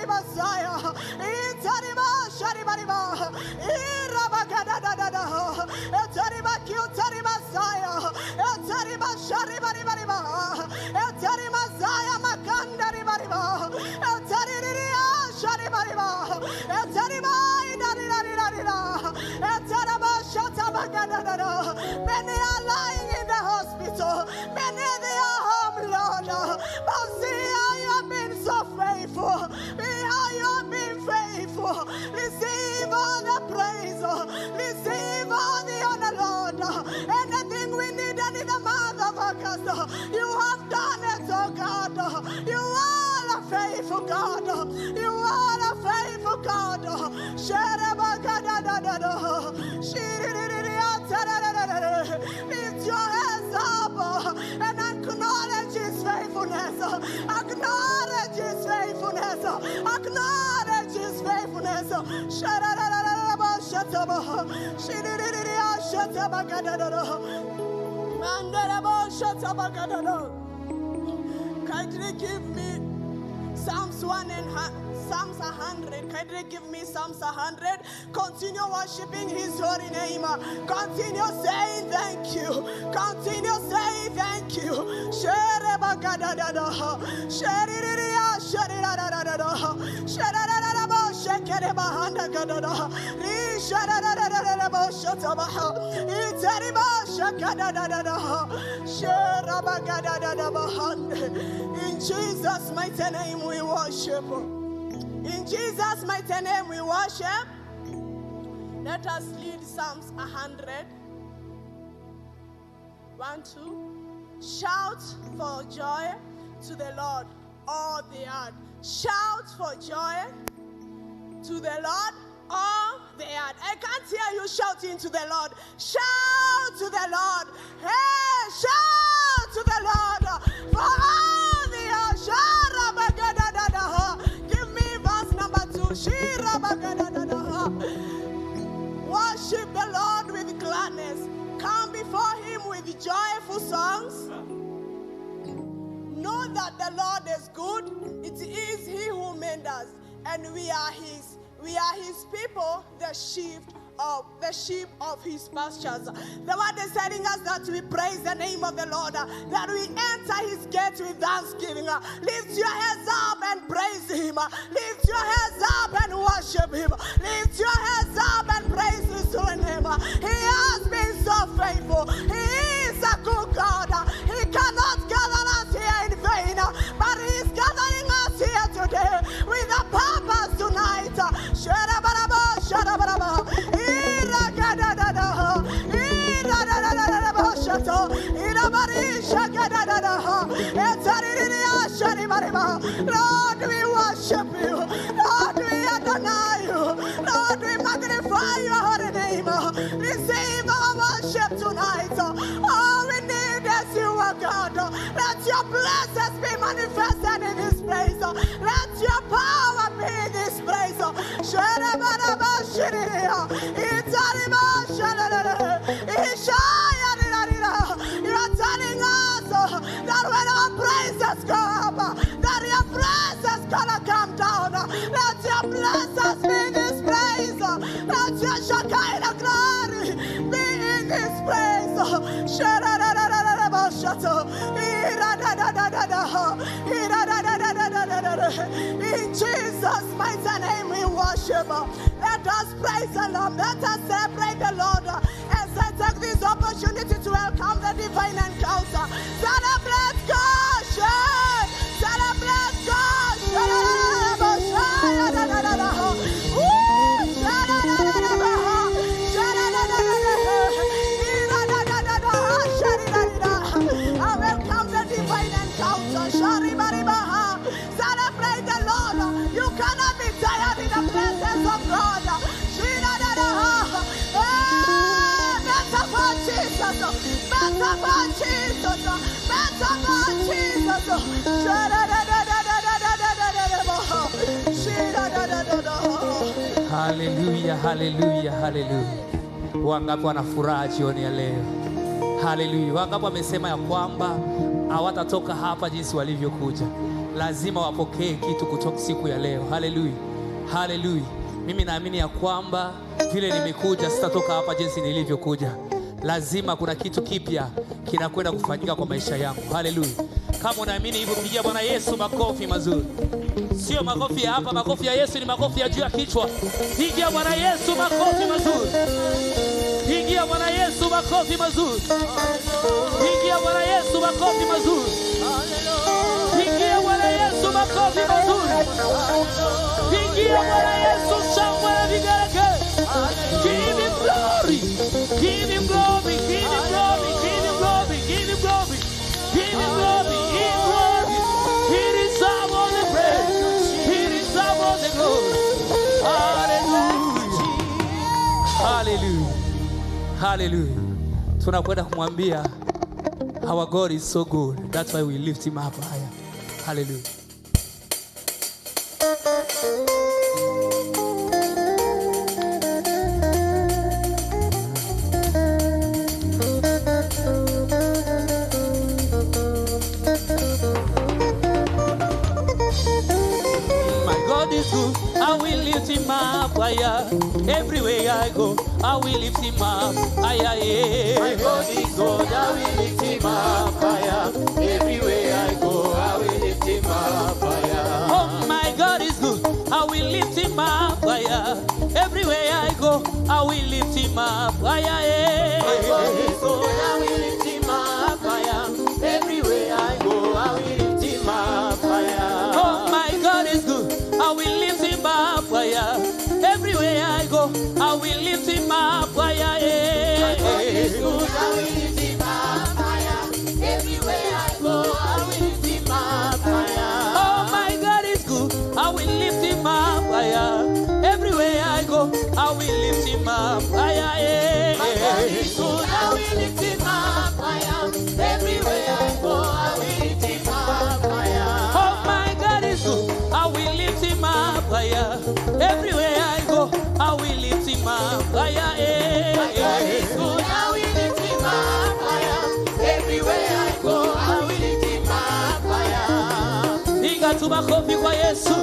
Messiah. Itariba Sharibariba. Irabakadadada. Etariba Kyutariba Messiah. Etariba Sharibariba. Etariba Messiah Makandariba. Etariria Sharibariba. Etariba Idaririra. Etaraba Shatabakadada. Many are lying in the hospital. Many they are home, Lord. But see how you have been so faithful. See how you have been faithful. Receive all the praise. Receive all the honor, Lord. Anything we needed in the month of August, you have done it, oh God. You are a faithful God. You are a faithful God. Lift your hands up and acknowledge His faithfulness. Acknowledge His faithfulness. Acknowledge His faithfulness. Kindly give me Psalms 1 and Psalms 100. Kindly give me Psalms 100. Continue worshiping His holy name. Continue saying thank you. Continue saying thank you. In Jesus' mighty name we worship. In Jesus' mighty name we worship. Let us lead Psalms 100. 1, 2. Shout for joy to the Lord, all the earth. Shout for joy to the Lord, all the earth. I can't hear you shouting to the Lord. Shout to the Lord. Hey, shout to the Lord for all the earth. Give me verse number 2. Worship the Lord with gladness. Come before Him with joyful songs. Know that the Lord is good. It is He who made us, and we are His. We are His people, the sheep of His pastures. The word is telling us that we praise the name of the Lord, that we enter His gates with thanksgiving. Lift your hands up and praise Him. Lift your hands up and worship Him. Lift your hands up and praise His holy name. He has been so faithful. He is a good God. He cannot gather us here in vain, but He is gathering us here today with a purpose tonight. Lord, we worship You. Lord, we adore You. Lord, we magnify Your holy name. Receive our worship tonight. All we need is You, O God. Let Your blessings be manifested in this place. Let Your power be in this place. You are telling us that when our praises go up, that Your presence gonna come down. Let Your blessings be in this place. Let Your Shekinah glory be in this place. In Jesus' mighty name we worship. Let us praise the Lord. Let us celebrate the Lord. And so take this opportunity to welcome the divine encounter. Celebrate God. Celebrate God. I welcome the divine encounter. Celebrate the Lord. You cannot be tired in the presence of God. Better for Jesus. Better for Jesus. Better for Jesus. Hallelujah, hallelujah, hallelujah. Wangapi wana furaha jioni ya leo? Hallelujah. Wangapi wamesema ya kwamba hawatatoka hapa jinsi walivyokuja? lazima wapokee kitu kutoka siku ya leo. Haleluya, haleluya. Mimi naamini ya kwamba vile nimekuja sitatoka hapa jinsi nilivyokuja. Lazima kuna kitu kipya kinakwenda kufanyika kwa maisha yangu. Haleluya. Kama unaamini hivyo, pigia Bwana Yesu makofi mazuri. Sio makofi ya hapa, makofi ya Yesu ni makofi ya juu ya kichwa. Pigia Bwana Yesu makofi mazuri. Pigia Bwana Yesu makofi mazuri. Pigia Bwana Yesu makofi mazuri. Pigia Bwana Yesu makofi mazuri. Pigia Bwana Yesu shangwe na vigelegele. Give him glory. Give him glory. Give him glory. Give him glory. Give him glory. Give him glory. Give him glory. He deserves all the praise. He deserves all the glory. Hallelujah. Hallelujah. Hallelujah. Tunakwenda kumwambia our God is so good. That's why we lift him up higher. Hallelujah. I will lift him up higher. Everywhere I go, I will lift him up higher. My God is good, I will lift him up higher. Everywhere I go, I will lift him up higher. Oh, my God is good, I will lift him up higher. Everywhere I go, I will lift him up higher. My God is good, I will lift him up higher. Everywhere I go, I will lift him up higher. Oh, my God is good, I will lift him up higher. Everywhere I go, I will lift him up higher. My God is good, I will lift him up higher. Everywhere I go, I will lift him up higher. Oh, my God is good, I will lift him up higher. Everywhere I go, I will lift him up higher. My God is good, I will lift him up higher. Everywhere I go, I will lift him up higher. Oh, my God is good, I will lift him up higher. Everywhere I go, I will lift him up higher. My God is good, I will lift him up higher. Everywhere I go, I will lift him up higher. Piga tu makofi kwa Yesu.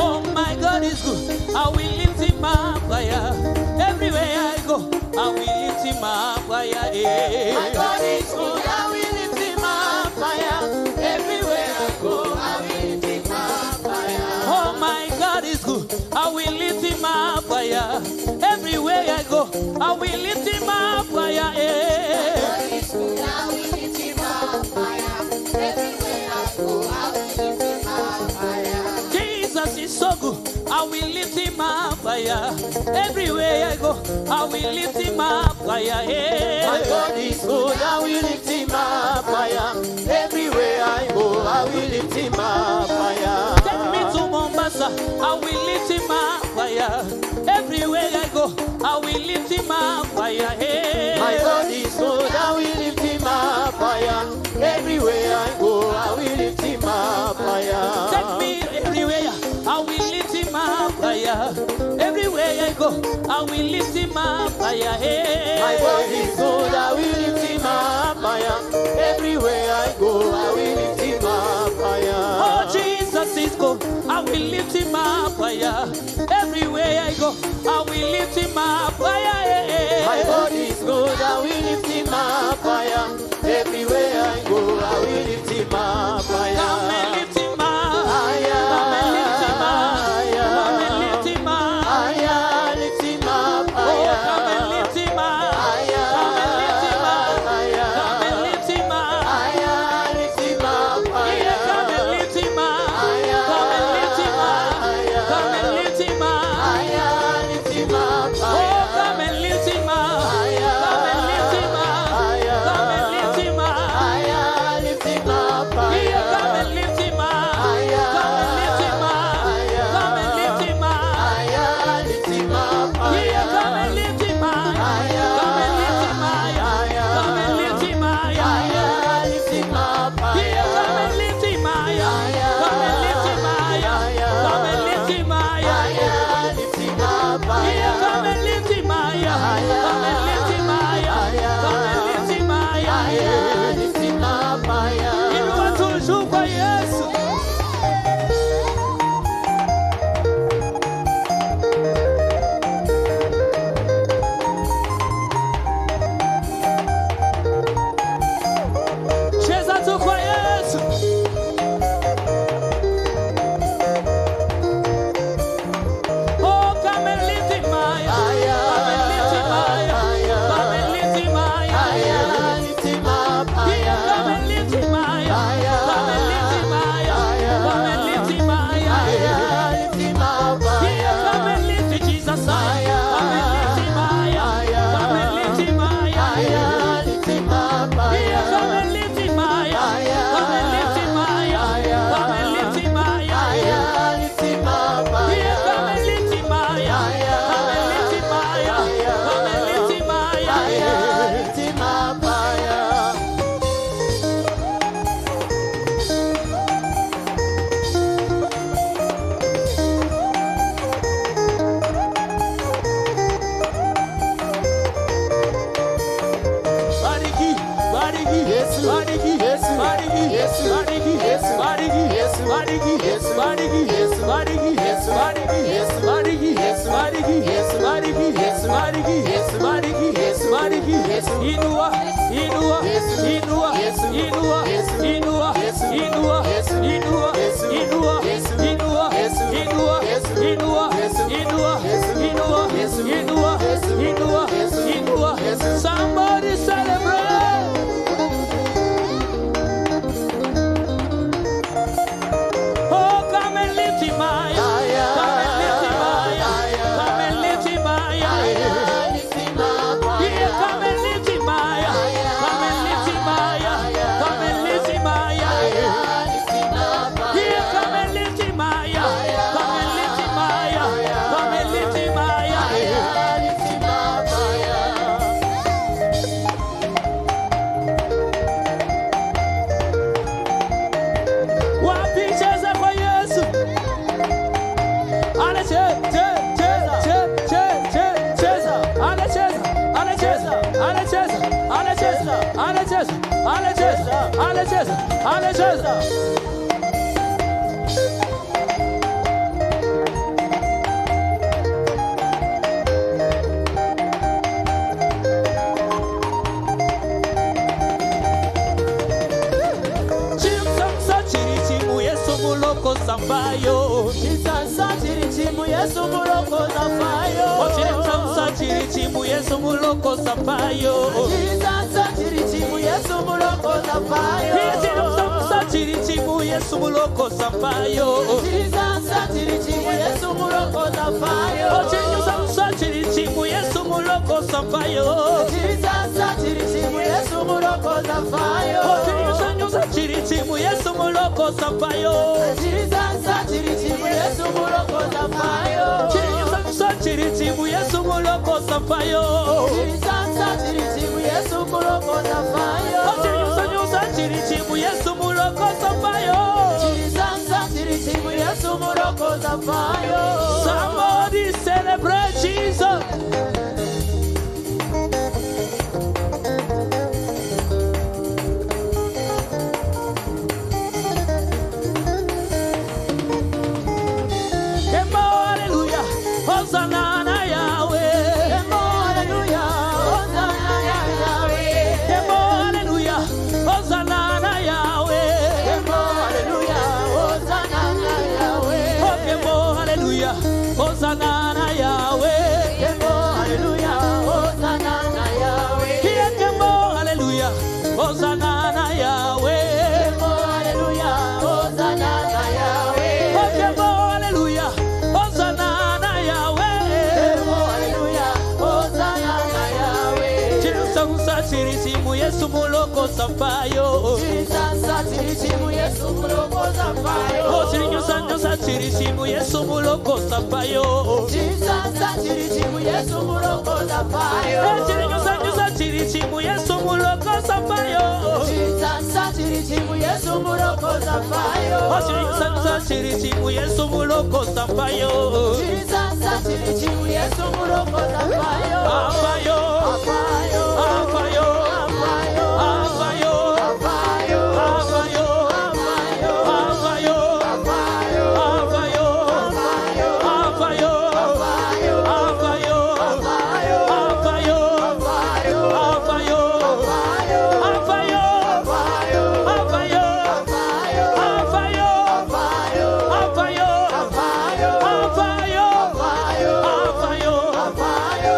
Oh, my God is good, I will lift him up higher. Everywhere I go, I will lift him up higher. My God is good, I will lift him up higher. Everywhere I go, I will lift him up higher. Oh, my God is good, I will lift him up higher. Everywhere I go, I will lift him up higher. God is good, I will lift him up higher. Everywhere I go, I will lift him up higher. Jesus is so good, I will lift him up higher. Everywhere I go, I will lift him up higher. My God is good, I will lift him up higher. Everywhere I go, I will lift him up higher. Take me to Mombasa, I will lift him up higher. Everywhere I go, I will lift him up higher. My God is good, I will lift him up higher. Everywhere I go, I will lift him up higher. Take me everywhere, I will lift him up higher. Everywhere I go, I will lift him up higher. My God is good, I will lift him up higher. Everywhere I go, I will lift him up higher. Oh, Jesus is good, I will lift him up higher. Everywhere I go, I will lift him up higher. My God is good, I will lift him up higher. Everywhere I go, I will lift him up higher. Come and lift him up. Higher. Come and lift him up. Higher. Come and lift him up. Higher, lift him up Oh, higher. come and lift him up. Higher. Come and lift him up. Higher. Come and lift him up. Higher, lift him up higher. Yeah, come and lift him up. Higher. Come and lift him up. Higher. Come and lift him up. Higher, lift him up Oh, higher. come and lift him up. Higher. Come and lift him up. Higher. Come and lift him up. Higher, lift him up higher. Yeah, come and lift him up. Higher. Come and lift him up. Higher. Come and lift him up. Higher, lift him up higher. Yeah, come and lift him up. Higher. Come and lift him up. Higher. Come and lift him up. Higher, lift him up Yeah, higher. come and lift him up. Come and lift him up. Come and lift him up. Higher. bariki, bariki, bariki, inua, inua, inua, inua, inua, inua, inua, inua, inua, inua, inua, inua, inua, inua. Somebody celebrate. Oh, come and lift him higher. Come and lift him higher. Come and lift him higher. Yeah, come and lift him higher. Come and lift him higher. Come and lift him higher. Yeah, come and lift him higher. Come and lift him higher. Come and lift him higher. Wapi cheza kwa Yesu. Anacheza, anacheza. Sampayo, Chisansa chirichimu Yesu muloko sampayo. Chisansa chirichimu Yesu muloko sampayo. Chisansa chirichimu Yesu muloko sampayo. Chisansa chirichimu Yesu muloko sampayo. Chisansa chirichimu Yesu muloko sampayo. Chisansa chirichimu Yesu muloko sampayo. Chisansa chirichimu Yesu muloko sampayo. Chisansa chirichimu Yesu muloko sampayo. Chisansa chirichimu Yesu muloko sampayo. Chisansa chirichimu Yesu muloko sampayo. Chisansa chirichimu Yesu muloko sampayo. Chisansa chirichimu Yesu muloko sampayo. Chisansa chirichimu Yesu muloko sampayo. Somebody celebrate Jesus. Hosanna Yahweh, hallelujah, Hosanna Yahweh, hallelujah, Hosanna Yahweh, hallelujah, Hosanna Yahweh, hallelujah, Hosanna Yahweh, hallelujah, Hosanna Yahweh. Chisansa chirichimu Yesu muloko sampayo. Chisansa chirichimu Yesu muloko sampayo. Chisansa chirichimu Yesu muloko sampayo. Chisansa chirichimu Yesu muloko sampayo. Chisansa chirichimu Yesu muloko sampayo. Chisansa chirichimu Yesu muloko sampayo. Chisansa chirichimu Yesu muloko sampayo. Chisansa chirichimu Yesu muloko sampayo. Apayo, apayo, apayo, apayo, apayo, apayo, apayo, apayo, apayo, apayo, apayo, apayo, apayo, apayo, apayo, apayo, apayo, apayo, apayo, apayo,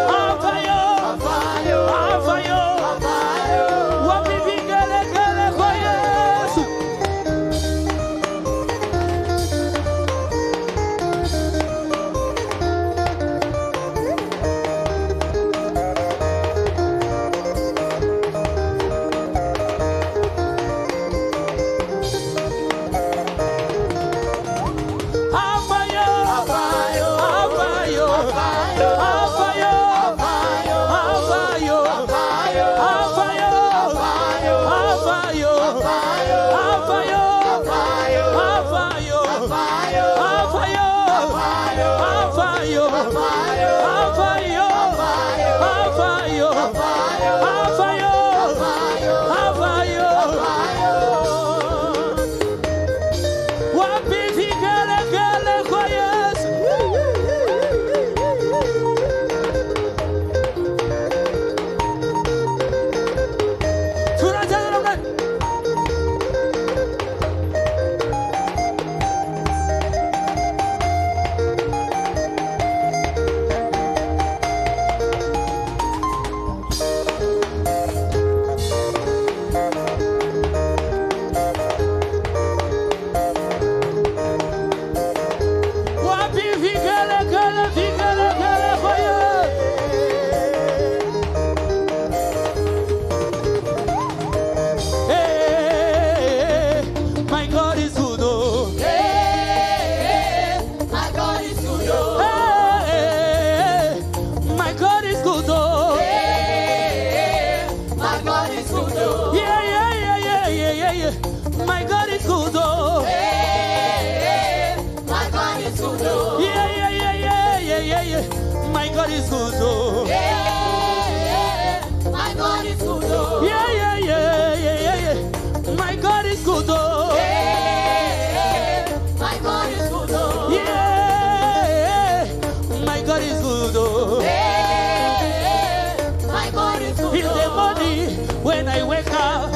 when I wake up,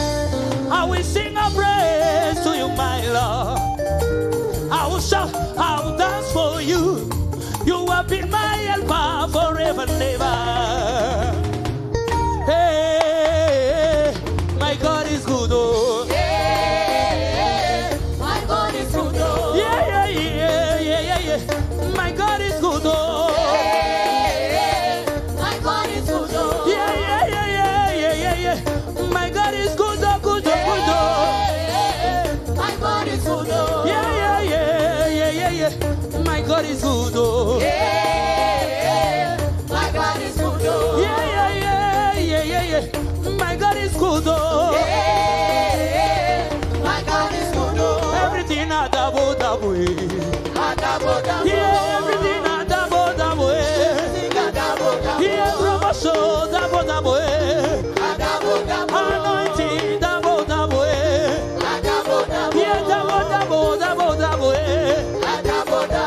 I will sing a praise to you, my Lord. I will shout, I will dance for you. You have been my helper forever and ever. Hey, my God is good, oh. Yeah, my God is good, oh. Yeah. My God is good, oh. Yeah, my God is good, oh. Yeah. My God is good, oh, good, oh, good, oh. Yeah, my God is good, oh. Yeah. My God is good, oh. Yeah, my God is good, oh. Yeah. My God is good, oh. Yeah, my God is good, oh. Everything I double. Yeah, everything I double. Yeah, promotion double. Anointing double. Yeah, double.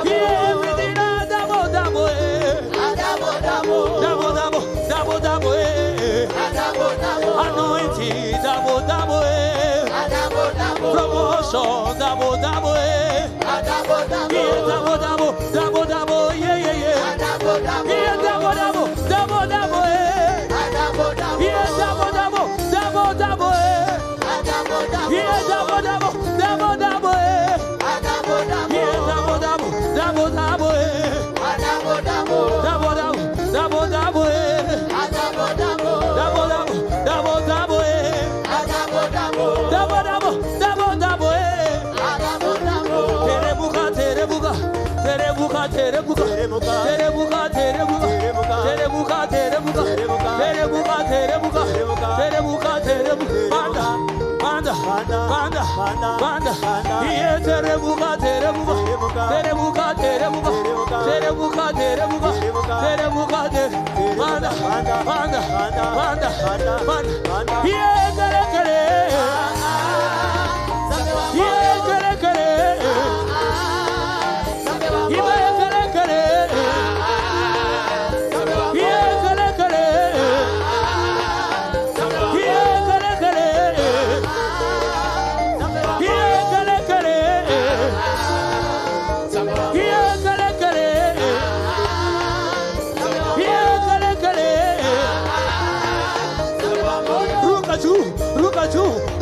Yeah, everything I double. Double. Anointing double. Promotion double. Yeah, double. Yeah. Yeah, double. Yeah, double. Yeah, double. Banda. Yeah, terebuka. Banda. Yeah, kare. Yeah, kare.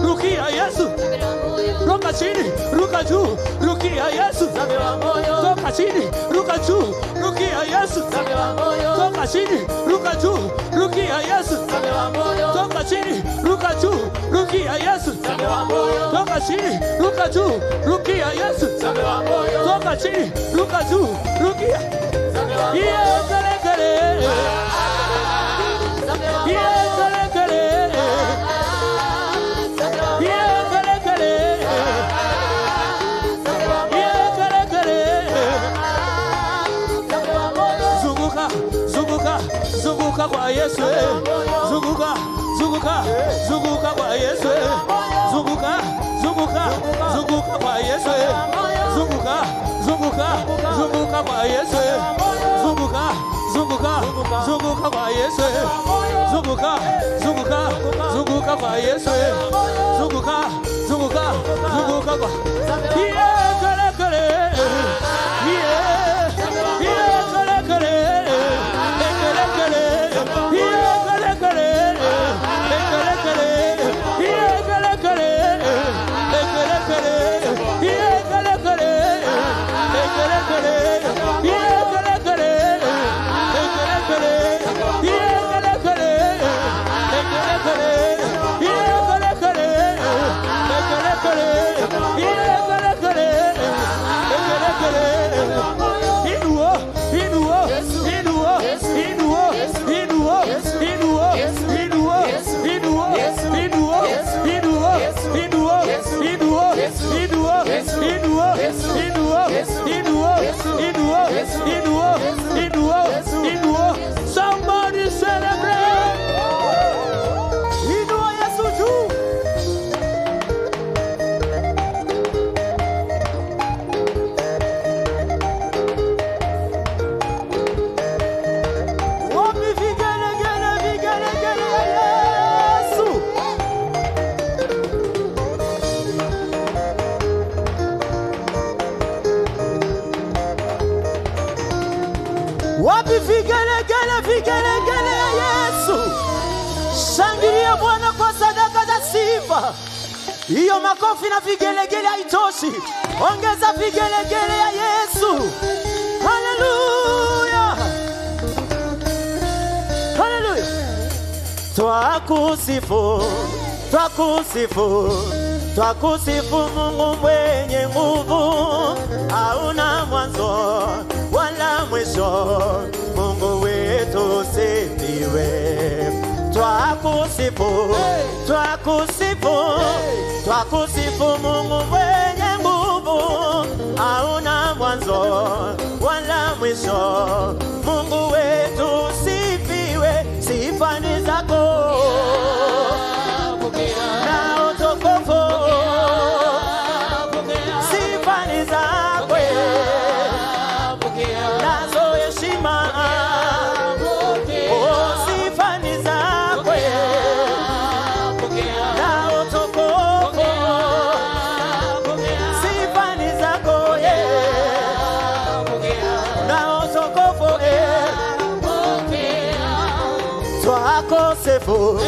Rukia Yesu. Ruka chini, ruka juu, rukia Yesu. Toka chini, ruka juu, rukia Yesu. Toka chini, ruka juu, rukia Yesu. Toka chini, ruka juu, rukia Yesu. Toka chini, ruka juu, rukia Yesu. Toka chini, ruka juu, rukia. Yeah, kare. Yeah, kare. Zunguka kwa Yesu. Zunguka kwa Yesu. Zunguka kwa Yesu. Zunguka kwa Yesu. Zunguka kwa Yesu. Zunguka kwa Yesu. Zunguka kwa. Yeah, kare. Yeah, kare. Yeah, Baba. Hiyo makofi na vigelegele haitoshi. Ongeza vigelegele ya Yesu. Haleluya. Haleluya. Twakusifu, twakusifu, twakusifu Mungu mwenye nguvu, hauna mwanzo wala mwisho. Mungu wetu sifiwe. Twakusifu, twakusifu, twakusifu Mungu mwenye nguvu, hauna mwanzo wala mwisho. Mungu wetu sifiwe. Sifa ni zako na utukufu, sifa ni zako nazo heshima. Sifa ni zako na utukufu, sifa ni zako na utukufu. Twakusifu,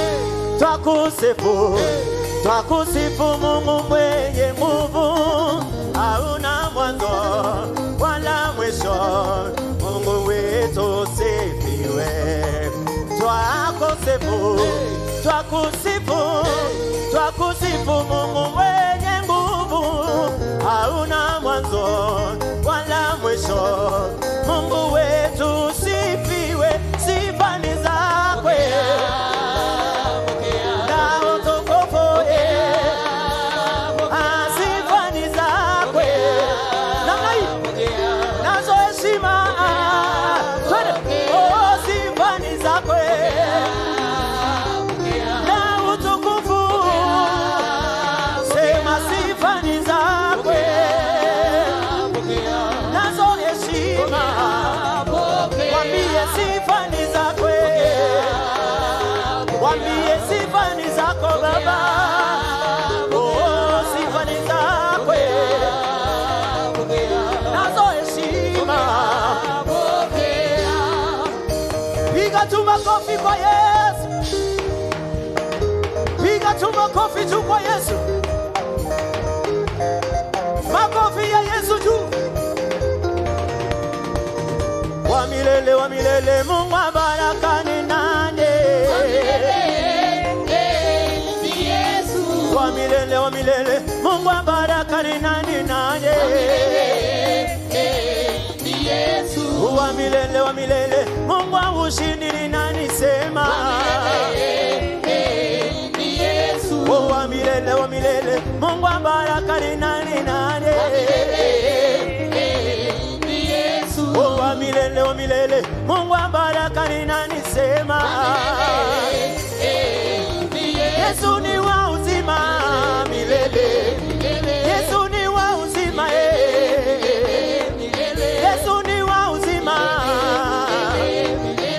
twakusifu, twakusifu Mungu mwenye nguvu, hauna mwanzo wala mwisho. Mungu wetu sifiwe. Twakusifu, twakusifu, twakusifu Mungu mwenye nguvu, hauna mwanzo wala mwisho. Mungu wetu sifiwe. Sifa ni zako na utukufu, sifa ni zako namna hii nazo heshima. Sifa ni zako na utukufu, sema sifa ni zako nazo heshima. Wambie sifa ni zako, wambie sifa ni zako Baba. Sifa ni zako nazo heshima. Piga tu makofi kwa Yesu, piga tu makofi tu kwa Yesu, makofi ya Yesu juu. Wa milele, wa milele, Mungu wa baraka ni nani? Wa milele, wa milele, Mungu wa baraka ni nani? Nani? Wa milele, wa milele, Mungu wa ushindi ni nani? Sema. Wa milele, wa milele, Mungu wa baraka ni nani? Nani? Wa milele, wa milele, Mungu wa baraka ni nani? Sema. Yesu ni wa uzima milele, Yesu ni wa uzima, Yesu ni wa uzima,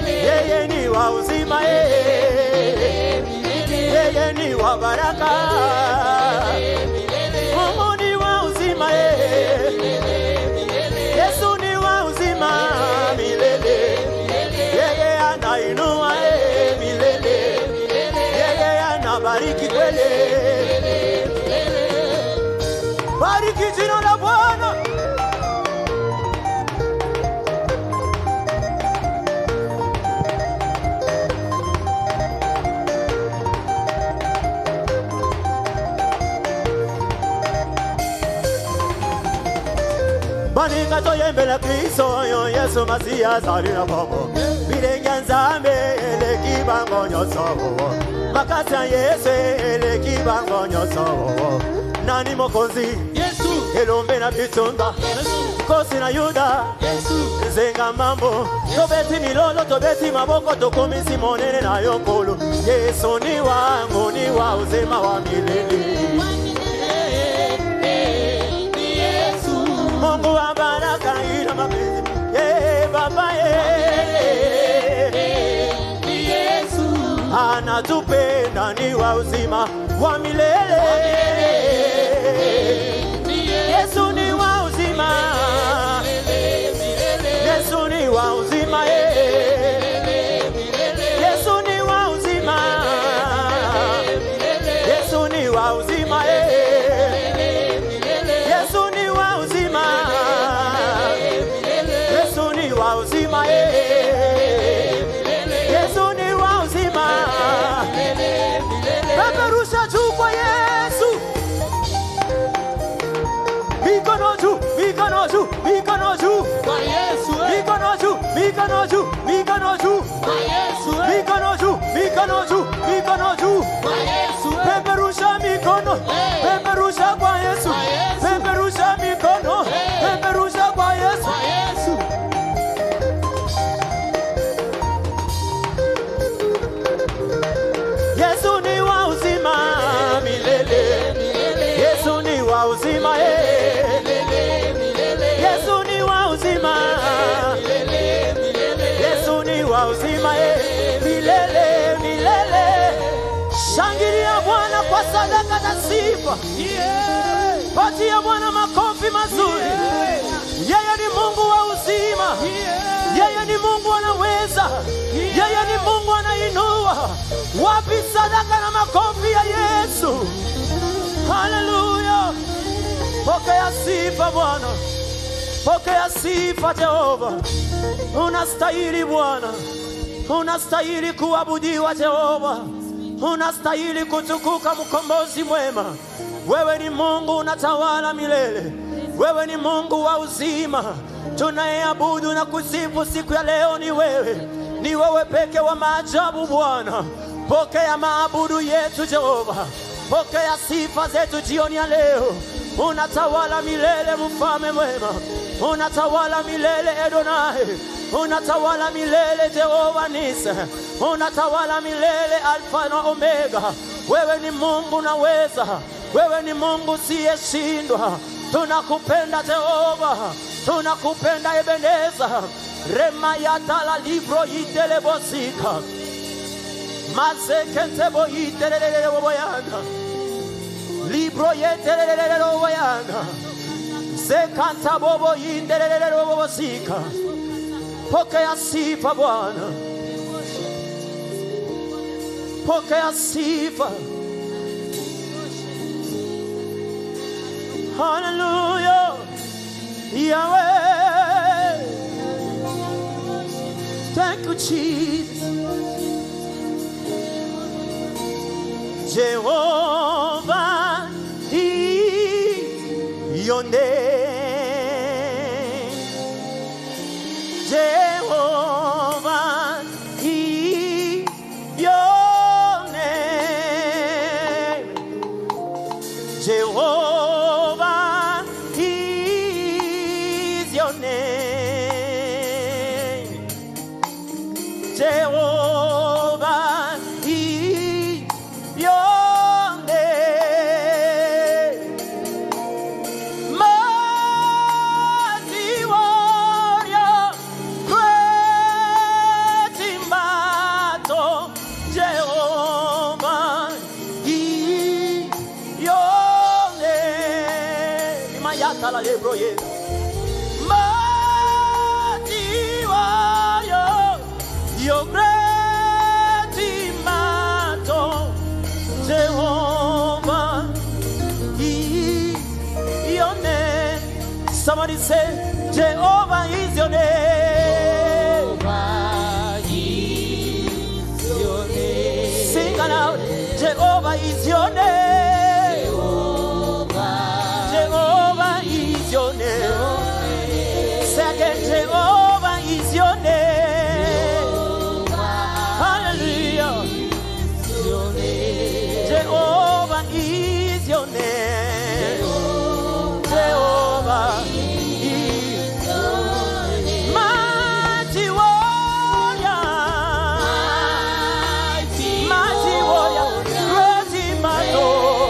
yeye ni wa uzima, yeye ni wa baraka, Mungu ni wa uzima, Yesu ni wa uzima milele, yeye anainua milele, yeye anabariki kweli. Bariki jina la Bwana. Baninga toyembela Kristo yo Yesu Masia zalina bobo. Birenge nzambe ele kibango nyoso. Makasi ya Yesu ele kibango nyoso. Nani mokonzi? Yesu. Elombe na bitonda. Yesu. Kosi na Yuda. Yesu. Zenga mambo. Tobeti milolo, tobeti maboko, tokomisi monene na yokolo. Yesu ni wangu, ni wa uzima wa milele. Mungu wa baraka ina mapenzi, Baba Yesu anatupenda, ni wa uzima wa milele. Yesu ni wa uzima, Yesu ni wa uzima, Yesu ni wa uzima, Yesu ni wa Yesu ni wa uzima. Peperusha juu kwa Yesu. Mikono juu, mikono juu, mikono juu. Kwa Yesu. Mikono juu, mikono juu, mikono juu. Kwa Yesu. Mikono juu, mikono juu, mikono juu. Kwa Yesu. Peperusha mikono. Peperusha kwa Yesu. Peperusha mikono. Peperusha kwa Yesu. Kwa Yesu. Yesu ni wa uzima milele. Yesu ni wa uzima. Yesu ni wa uzima. Yesu ni wa uzima milele milele. Shangilia Bwana kwa sadaka na sifa. Patia Bwana makofi mazuri. Yeye ni Mungu wa uzima. Yeye ni Mungu anaweza. Yeye ni Mungu anainua. Wapi sadaka na makofi ya Yesu? Haleluya. Pokea sifa Bwana. Pokea sifa Jehova. Unastahili Bwana. Unastahili kuabudiwa Jehova. Unastahili kutukuka mkombozi mwema. Wewe ni Mungu unatawala milele. Wewe ni Mungu wa uzima. Tunayeabudu na kusifu siku ya leo ni wewe. Ni wewe peke wa maajabu Bwana. Pokea maabudu yetu Jehova. Pokea sifa zetu jioni ya leo. Unatawala milele mfalme mwema. Unatawala milele Adonai. Unatawala milele Jehova Nisa. Unatawala milele Alfa na Omega. Wewe ni Mungu naweza. Wewe ni Mungu siyeshindwa. Tunakupenda Jehova. Tunakupenda Ebeneza. Rema yatala libro itelebosika. Mazekentebo iteleleleboyana. Libro yeteleleleboyana. Zekanta bobo itelelelebosika. Pokea sifa Bwana. Pokea sifa. Hallelujah. Yahweh. Thank you, Jesus. Jehovah is your name. Jehovah is your name. Jehovah is your name. Jehovah is your name. Mighty warrior, great in battle. Jehovah is your name. Mayatala lebroye. Mighty warrior, you're great in battle. Jehovah is your name. Somebody say, Jehovah is your name. Jehovah is your name. Sing aloud, Jehovah is your name. Jehovah is your name. Say again, Jehovah is your name. Hallelujah. Jehovah is your name. Jehovah is mighty warrior. Mighty warrior, great in battle.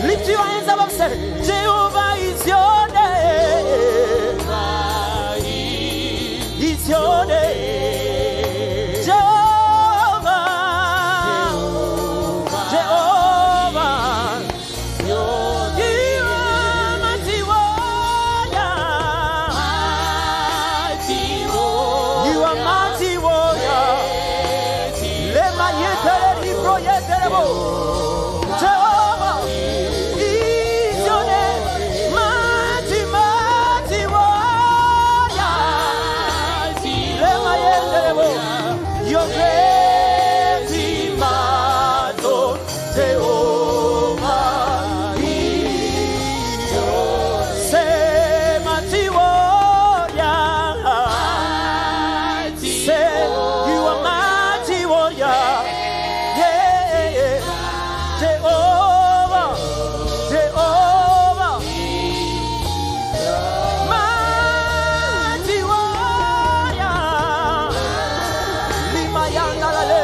Lift your hands up and say, Jehovah is your name. Is your name. Jehovah. Jehovah. You are mighty warrior. You are mighty warrior. Lema yetere libro yeterebo. Jehovah is your name. Mighty, mighty warrior. Lema yeterebo. Your great in battle, Jehovah is your say mighty warrior. Say you are mighty warrior. Yeah, Jehovah, Jehovah, mighty warrior. Lima yangalale,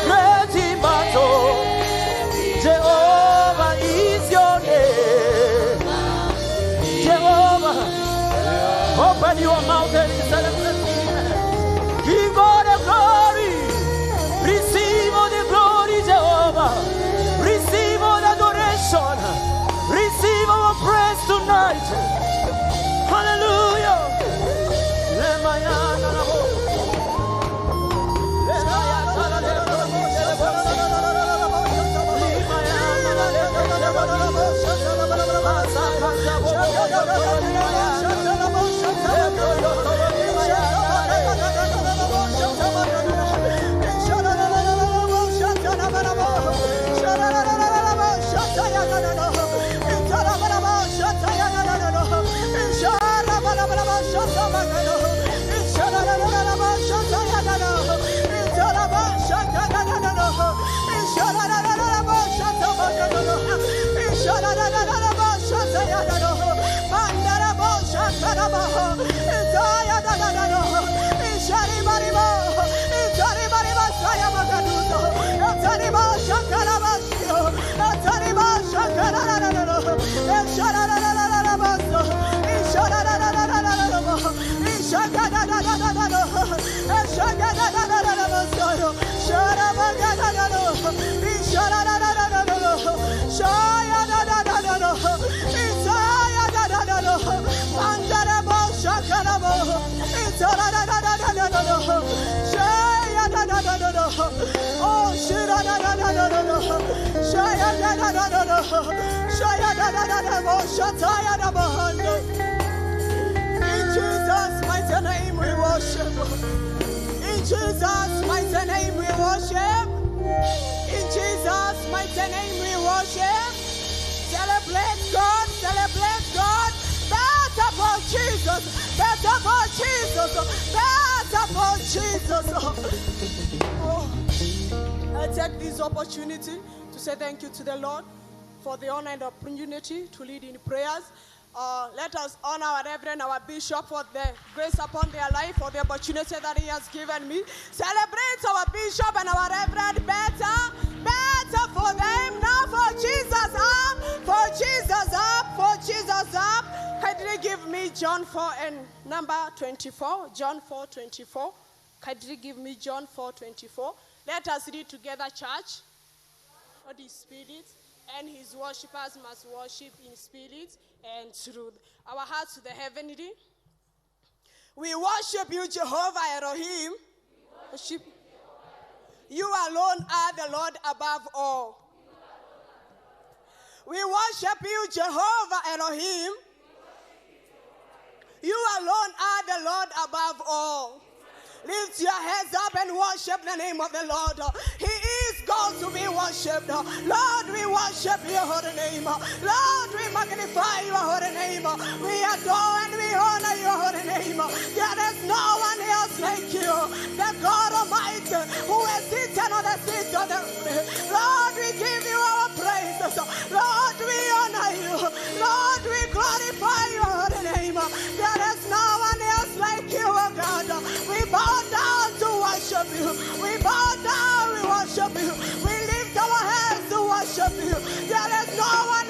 great in battle. Jehovah is your name. Jehovah, open your mouth and celebrate. King of the glory, receive all the glory, Jehovah. Receive all the adoration. Receive our praise tonight. Hallelujah. Lemayana nabo. Lemayana In Jesus' mighty name we worship. In Jesus' mighty name we worship. In Jesus' mighty name we worship. Celebrate God, celebrate God. Better for Jesus, better for Jesus, better for Jesus. I take this opportunity to say thank you to the Lord for the honor and opportunity to lead in prayers. Let us honor our Reverend, our Bishop, for the grace upon their life, for the opportunity that he has given me. Celebrate our Bishop and our Reverend better for them. Now for Jesus up, for Jesus up, for Jesus up. Can you give me John 4 and number 24? John 4:24. Can you give me John 4:24? Let us read together, church. For the Spirit and his worshippers must worship in spirit and truth. Our hearts to the heavenly. We worship you, Jehovah Elohim. Worship. You alone are the Lord above all. We worship you, Jehovah Elohim. You alone are the Lord above all. Lift your heads up and worship the name of the Lord. He is God to be worshipped. Lord, we worship your holy name. Lord, we magnify your holy name. We adore and we honor your holy name. There is no one else like you. The God Almighty who is seated on the seat of the Lord, we give you our praises. Lord, we honor you. Lord, we glorify your holy name. There is no one else like you, oh God. We bow down to worship you. We bow down, we worship you. We lift our hands to worship you. There is no one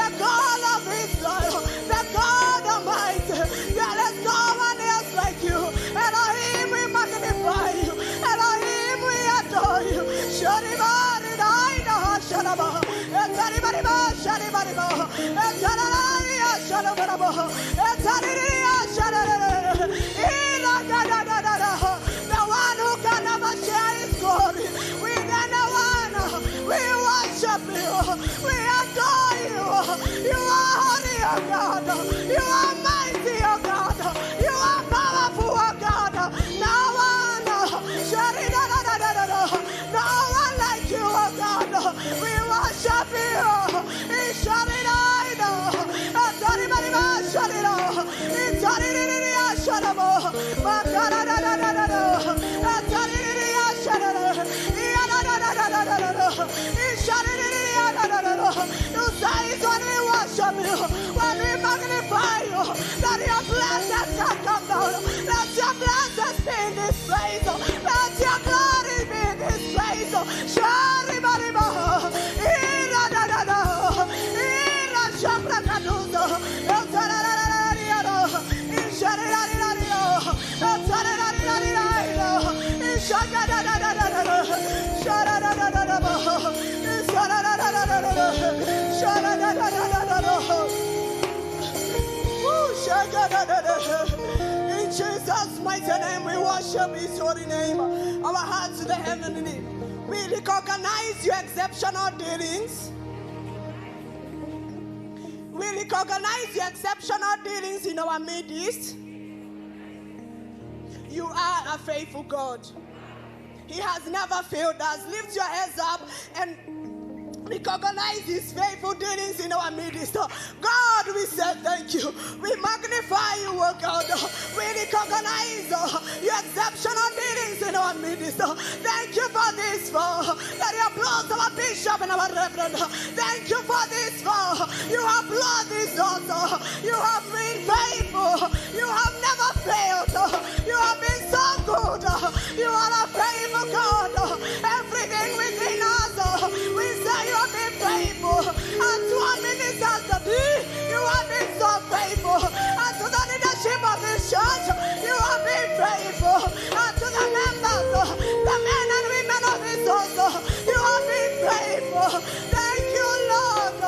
the God of Israel, the God Almighty. There is no one else like you. Elohim, we magnify you. Elohim, we adore you. Sharibari daina sharaba. Etaribariba sharibariba. Etaraya sharabaraba. Etariya sharara. Ila da da da da da. The one who can never share his glory with anyone. We worship you. We adore you. You are holy, O God. You are mighty, O God. You are powerful, O God. No one, no one like you, O God. We worship you. You say it's when we worship you, when we magnify you, that your blessings can come down. Let your blessings be in this place. Let your glory be in this place. Sharibariba, ira da da da, ira shabra kaduza, etarararariara, isharirariraria, etararariraria, ishakadadadadada, sharadadadadaba, isharadadadadada, sharadadadadada. In Jesus' mighty name, we worship His holy name. Our hearts to the heavenly. We recognize your exceptional dealings. We recognize your exceptional dealings in our midst. You are a faithful God. He has never failed us. Lift your heads up and recognize His faithful dealings in our midst. God, we say thank you. We magnify you, oh God. We recognize your exceptional dealings in our midst. Thank you for this, that you have blessed our bishop and our reverend. Thank you for this, you have blessed this daughter. You have been faithful. You have never failed. You have been so good. You are a faithful God. Everything within us, we say you have been faithful. And to our ministers, you have been so faithful. And to the leadership of this church, you have been faithful. And to the members, the men and women of this house, you have been faithful. Thank you, Lord.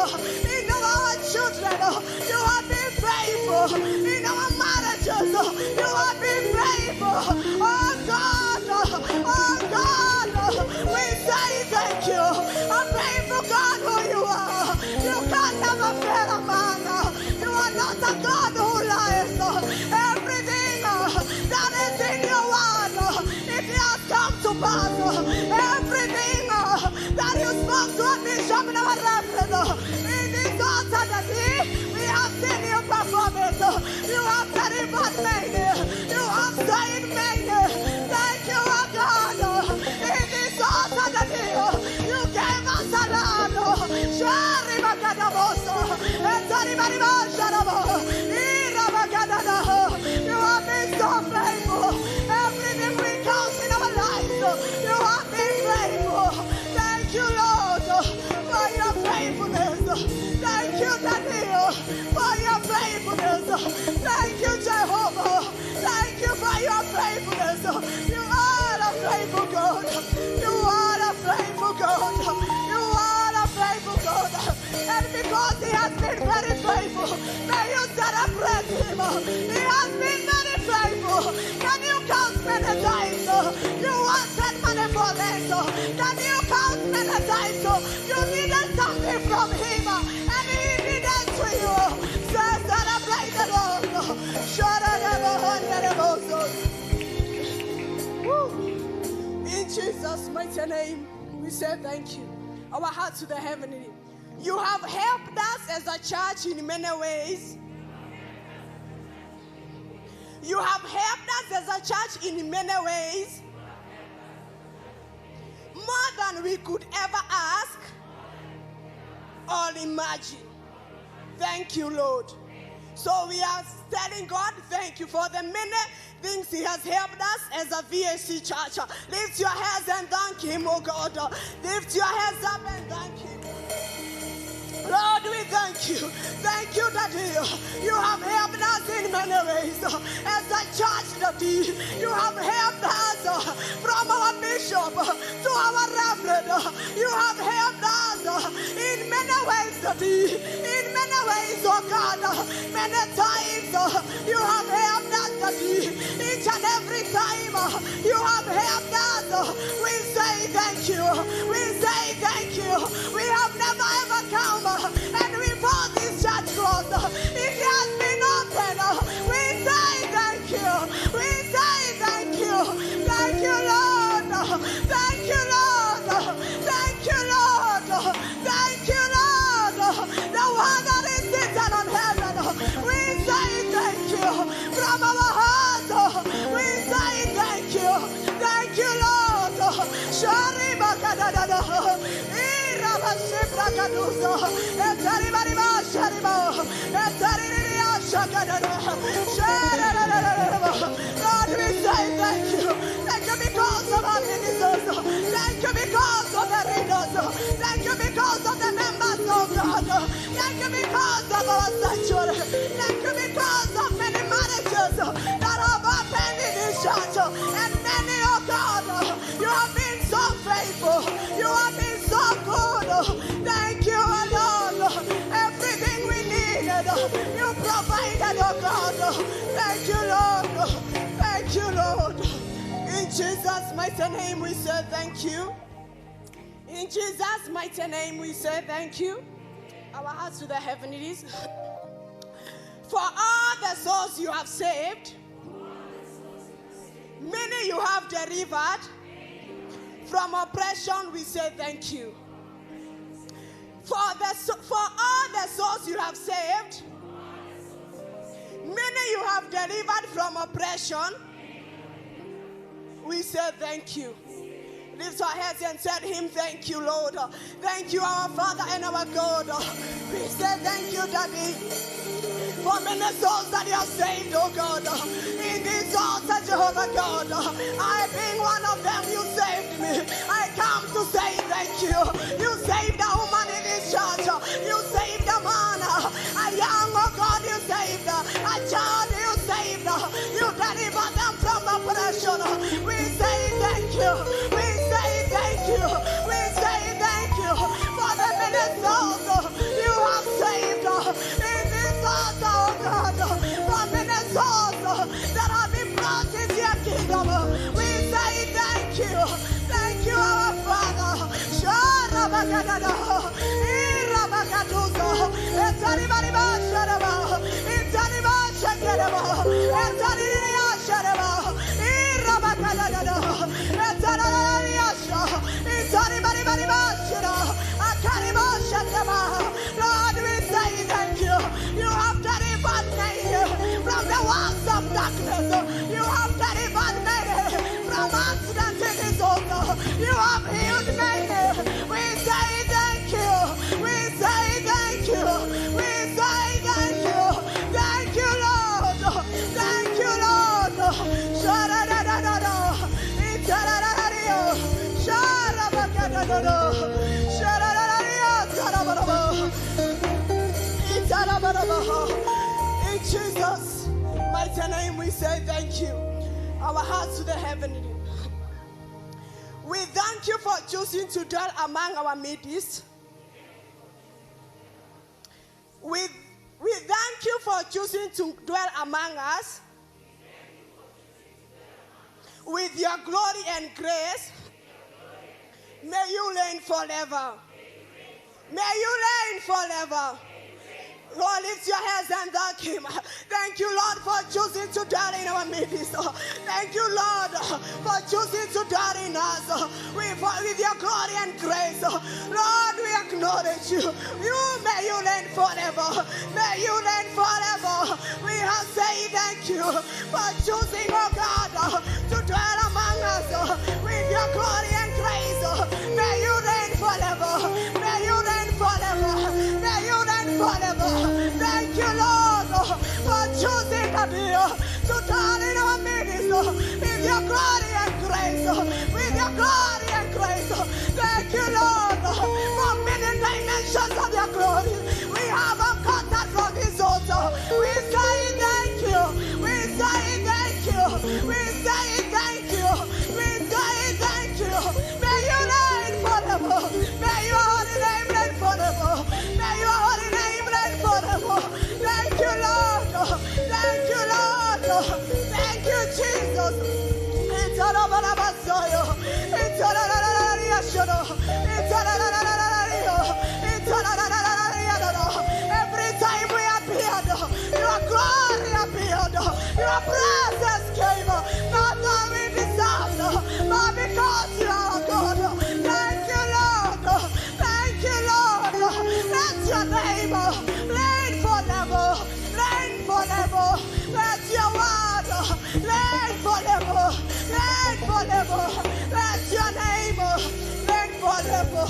In our children, you have been faithful. In our marriages, you have been faithful. Oh God, we say thank you. A faithful God who you are. You can never fail a man. You are not a God who lies. Everything that is in your word, it has come to pass. Everything that you spoke to a bishop and our reverend, in this altar today, we have seen you perform it. You have delivered many. You have saved many. Thank you, our God. In this altar today, you gave us a land. You have been so faithful. Everything we count in our lives, you have been faithful. Thank you, Lord, for your faithfulness. Thank you, Daniel, for your faithfulness. Thank you, Jehovah. Thank you for your faithfulness. You are a faithful God. You are a faithful God. You are a faithful God. And because He has been very faithful, may you celebrate Him. He has been very faithful. Can you count many times you wanted money for this? Can you count many times you needed something from Him and He did it to you? So celebrate the Lord. In Jesus' mighty name, we say thank you. Our hearts to the heavenly. You have helped us as a church in many ways. You have helped us as a church in many ways. More than we could ever ask or imagine. Thank you, Lord. So we are telling God, thank you for the many things He has helped us as a VSC church. Lift your hands and thank Him, oh God. Lift your hands up and thank Him. Lord, we thank thank you. Thank you, Daddy. You have helped us in many ways. As a church, Daddy, you have helped us from our bishop to our reverend. You have helped us in many ways, Daddy. In many ways, oh God. Many times you have helped us, Daddy. Each and every time you have helped us. We say thank you. We say thank you. We have never ever come and we found this church closed. It has been open. We say thank you. We say thank you. Thank you, Lord. Thank you, Lord. Thank you, Lord. Thank you, Lord. The one that is seated on heaven. We say thank you. From our heart, we say thank you. Thank you, Lord. Shariba kadadada. Iraba shibra kadusa. Etaribariba shariba. Etaririya shakadada. Shadadadadadada. Lord, we say thank you. Thank you because of our ministers. Thank you because of the readers. Thank you because of the members of God. Thank you because of our sanctuary. Thank you because of many marriages that have happened in this church. And many, oh God, you have been so faithful. You have been so good. Thank you, Lord. Everything we needed, you provided, oh God. Thank you, Lord. Thank you, Lord. In Jesus' mighty name we say thank you. In Jesus' mighty name we say thank you. Our hearts to the heavens. For all the souls you have saved, many you have delivered from oppression, we say thank you. For all the souls you have saved, many you have delivered from oppression, we say thank you. Lift our heads and tell him thank you, Lord. Thank you, our Father and our God. We say thank you, Daddy, for many souls that you have saved, oh God. In this altar, Jehovah God, I being one of them, you saved me. I come to say thank you. You saved a woman in this church. You saved a man, a young, oh God, you saved a child, you saved. You delivered them from oppression. We say thank you. We say thank you. We say thank you for the many souls you have saved in this altar, oh God. For many souls that have been brought into your kingdom. We say thank you. Thank you, our Father. Sharabakadada. Irabakadusa. Etaribariba sharaba. Itariba shakaraba. Etariya sharaba. Irabakadada. Etarariasha. Itaribariba shara. Akariba shataba. Lord, we say thank you. You have delivered me from the walls of darkness. You have delivered me from accident in this altar. You have healed me. We say thank you. We say thank you. We say thank you. Thank you, Lord. Thank you, Lord. Shara-da-da-da-da. Itara-da-da-da. Shara-ba-ka-da-da-da. Shara-da-da-da. Tara-ba-da-ba. Itara-ba-da-ba. In Jesus' mighty name we say thank you. Our hearts to the heavenly. We thank you for choosing to dwell among our midst. We thank you for choosing to dwell among us with your glory and grace. May you reign forever. May you reign forever. Lord, lift your hands and thank him. Thank you, Lord, for choosing to dwell in our midst. Thank you, Lord, for choosing to dwell in us with your glory and grace. Lord, we acknowledge you. May you reign forever. May you reign forever. We have said thank you for choosing, oh God, to dwell among us with your glory and grace. May you reign forever. May you reign forever. May you reign forever. Thank you, Lord, for choosing to dwell in our midst with your glory and grace. With your glory and grace. Thank you, Lord, for many dimensions of your glory. We have a Every time we appeared, your glory appeared, your presence came, not that we deserved, but because you are God. Thank you, Lord. Thank you, Lord. Let your name reign forever, reign forever. Let your word reign forever, reign forever. Let your name reign forever.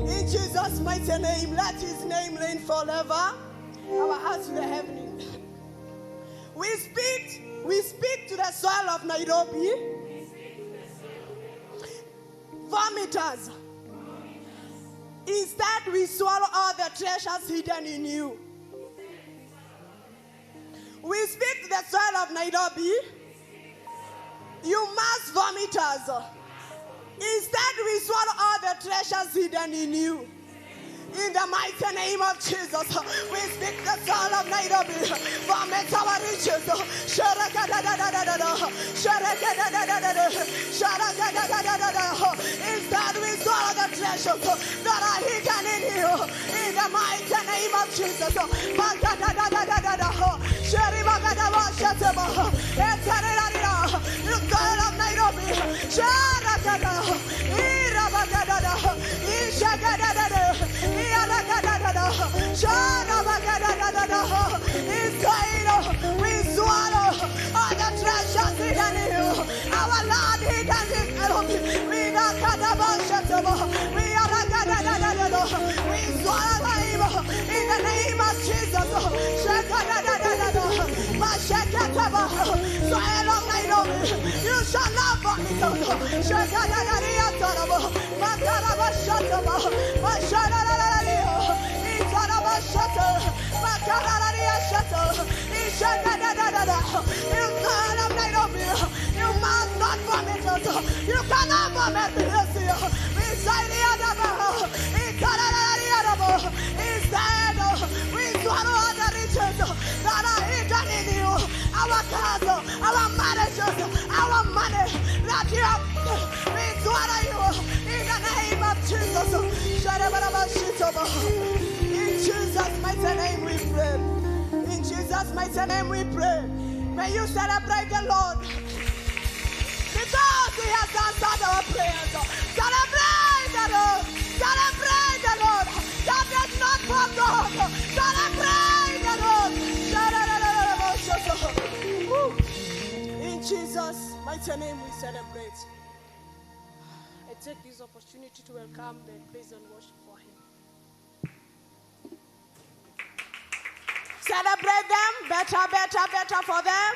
In Jesus' mighty name, let his name reign forever. Our hearts to the heaven. We speak to the soil of Nairobi. Vomiters. Instead, we swallow all the treasures hidden in you. We speak to the soil of Nairobi. You must vomiters. Instead, we swallow all the treasures hidden in you. In the mighty name of Jesus, we speak the soul of Nairobi. Vomit our riches. Instead, we swallow the treasures that are hidden in you. In the mighty name of Jesus. You soul of Nairobi. We swallow all the treasures hidden in you. Our Lord hidden in Nairobi. We swallow him in the name of Jesus. Soil of Nairobi, you shall not vomit out. You must not vomit out. You cannot vomit this year. Instead, we swallow all the riches that are hidden in you. Our cars, our marriages, our money that you have. We swallow you in the name of Jesus. In Jesus' mighty name we pray. In Jesus' mighty name we pray. May you celebrate the Lord. Because he has answered our prayers. Celebrate the Lord. Celebrate the Lord. That is not for God. Celebrate the Lord. In Jesus' mighty name we celebrate. I take this opportunity to welcome the praise and worship for him. Celebrate them. Better, better, better for them.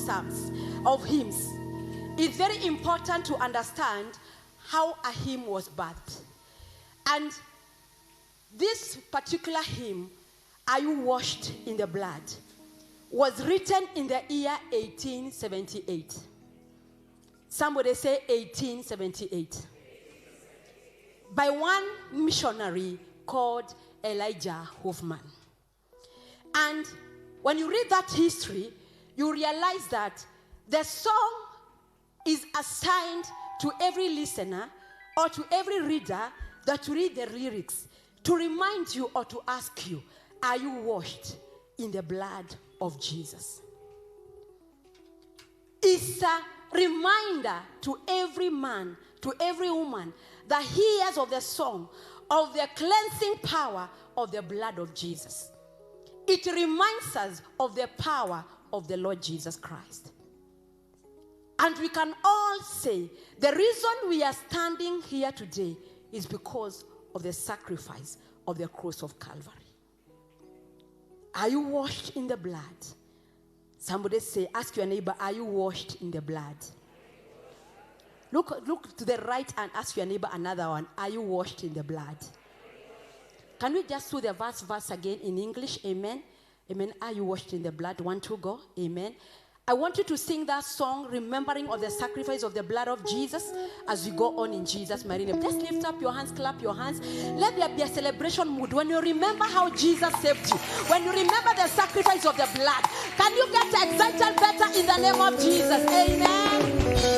psalms, of hymns, it's very important to understand how a hymn was birthed. And this particular hymn, Are You Washed in the Blood, was written in the year 1878. Somebody say 1878. By one missionary called Elijah Hoffman. And when you read that history, you realize that the song is assigned to every listener or to every reader that to read the lyrics to remind you or to ask you, are you washed in the blood of Jesus? It's a reminder to every man, to every woman that hears of the song of the cleansing power of the blood of Jesus. It reminds us of the power of the Lord Jesus Christ. And we can all say the reason we are standing here today is because of the sacrifice of the cross of Calvary. Are you washed in the blood? Somebody say, ask your neighbor, are you washed in the blood? Look to the right and ask your neighbor another one. Are you washed in the blood? Can we just do the verse again in English? Amen. Amen. Are you washed in the blood? 1, 2, go. Amen. I want you to sing that song, remembering of the sacrifice of the blood of Jesus, as we go on in Jesus' mighty name. Just lift up your hands, clap your hands. Let there be a celebration mood. When you remember how Jesus saved you, when you remember the sacrifice of the blood, can you get excited better in the name of Jesus? Amen.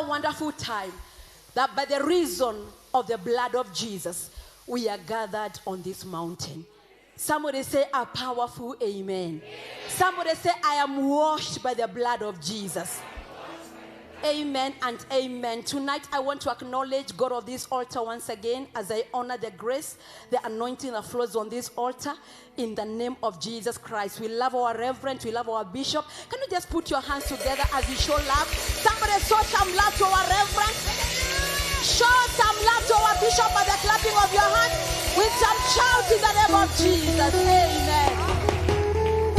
Wonderful time that by the reason of the blood of Jesus we are gathered on this mountain. Somebody say a powerful amen. Somebody say I am washed by the blood of Jesus. Amen and amen. Tonight I want to acknowledge God of this altar once again as I honor the grace, the anointing that flows on this altar in the name of Jesus Christ. We love our reverend, we love our bishop. Can you just put your hands together as we show love? Somebody show some love to our reverend. Show some love to our bishop by the clapping of your hands with some shout in the name of Jesus. Amen.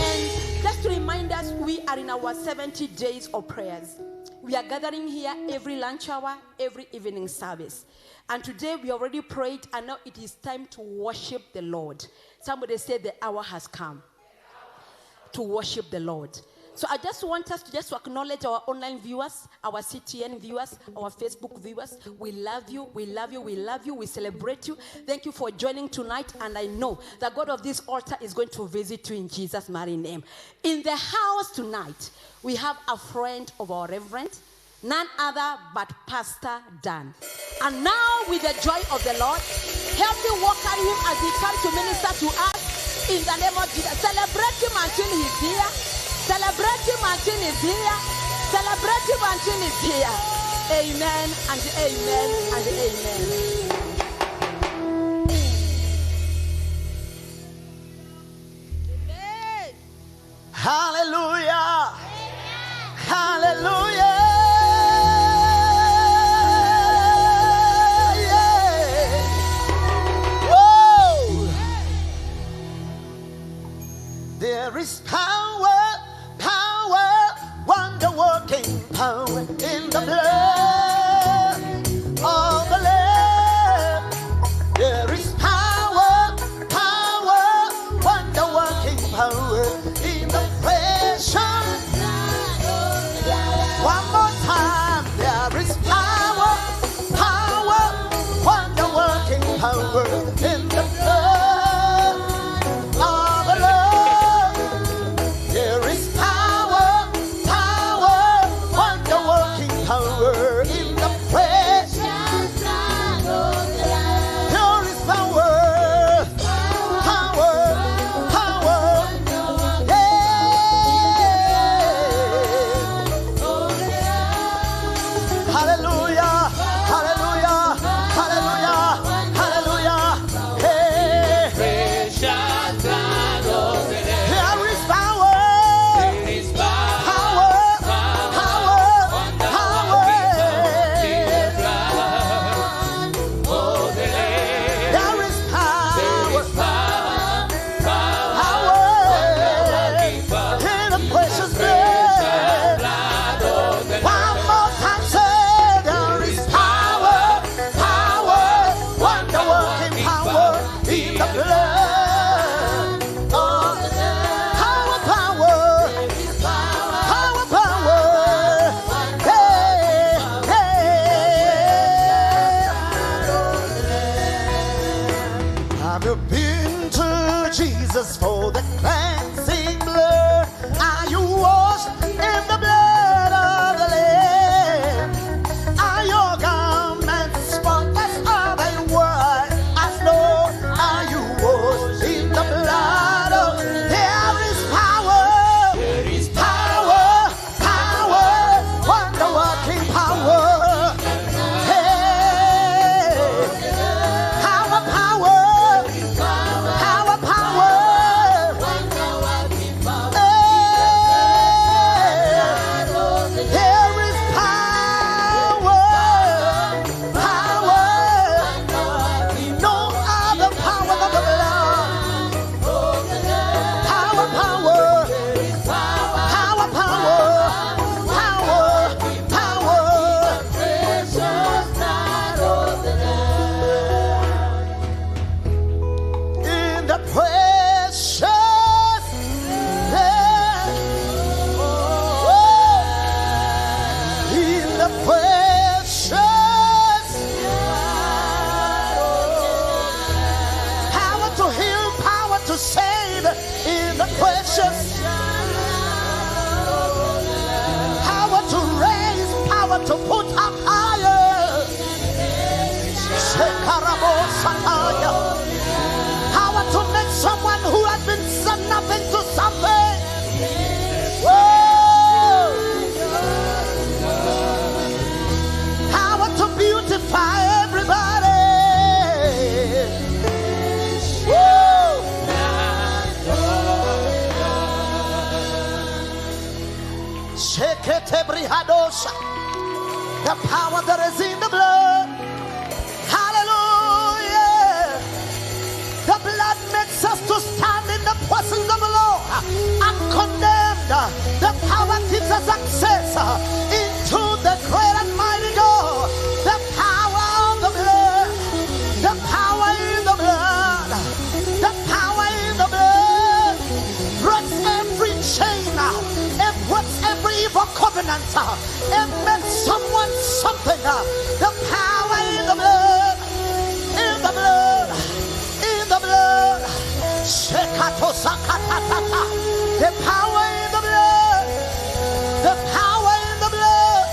And just to remind us, we are in our 70 days of prayers. We are gathering here every lunch hour, every evening service. And today we already prayed, and now it is time to worship the Lord. Somebody said the hour has come to worship the Lord. So I just want us to acknowledge our online viewers, our CTN viewers, our Facebook viewers. We love you, we love you, we love you, we celebrate you. Thank you for joining tonight, and I know that God of this altar is going to visit you in Jesus' mighty name. In the house tonight, we have a friend of our reverend, none other but Pastor Dan. And now with the joy of the Lord, help me welcome him as he comes to minister to us in the name of Jesus. Celebrate him until he's here. Celebrate him until he's here. Celebrate him until he's here. Amen and amen and amen. Hallelujah. Hallelujah. Yeah. Whoa. There is power, power, wonder-working power in the blood of the Lamb. There is power, power, wonder-working power in the precious. One more time. There is power, power, wonder-working power in the blood of the Lord. There is power, power, wonder-working power in the precious. There is power, power, power. Hallelujah, hallelujah, hallelujah, hallelujah. Hey. There is power, power, power, power. There is power, power in the precious blood. One more time, say there is power, power, wonder-working power in the blood. Power, power, power, power. Hey, hey. Have you been to Jesus for the cleansing blood? Are you washed in the blood of the Lamb? Are your garments spotless? Are they white as snow? Are you washed in the blood of? There is power, power, power, wonder-working power. Hey, power, power, power, power. There is power, power, no other power than the blood. Power, power, power, power, power, in the precious blood. In the precious power to heal, power to save. In the precious power to raise, power to put up higher. Shekarabo Sataya. Power to make someone who has been said nothing to something. Whoa. Power to beautify everybody. Woo. Shekete brihadosha. The power that is in the blood. Hallelujah. The blood makes us to stand in the presence of the Lord uncondemned. The power gives us access into the great and mighty God. The power of the blood. The power in the blood. The power in the blood breaks every chain. It breaks every evil covenant. It makes someone something. The power in the blood. In the blood. In the blood. Shekato sakatatata. The power in the blood. The power in the blood.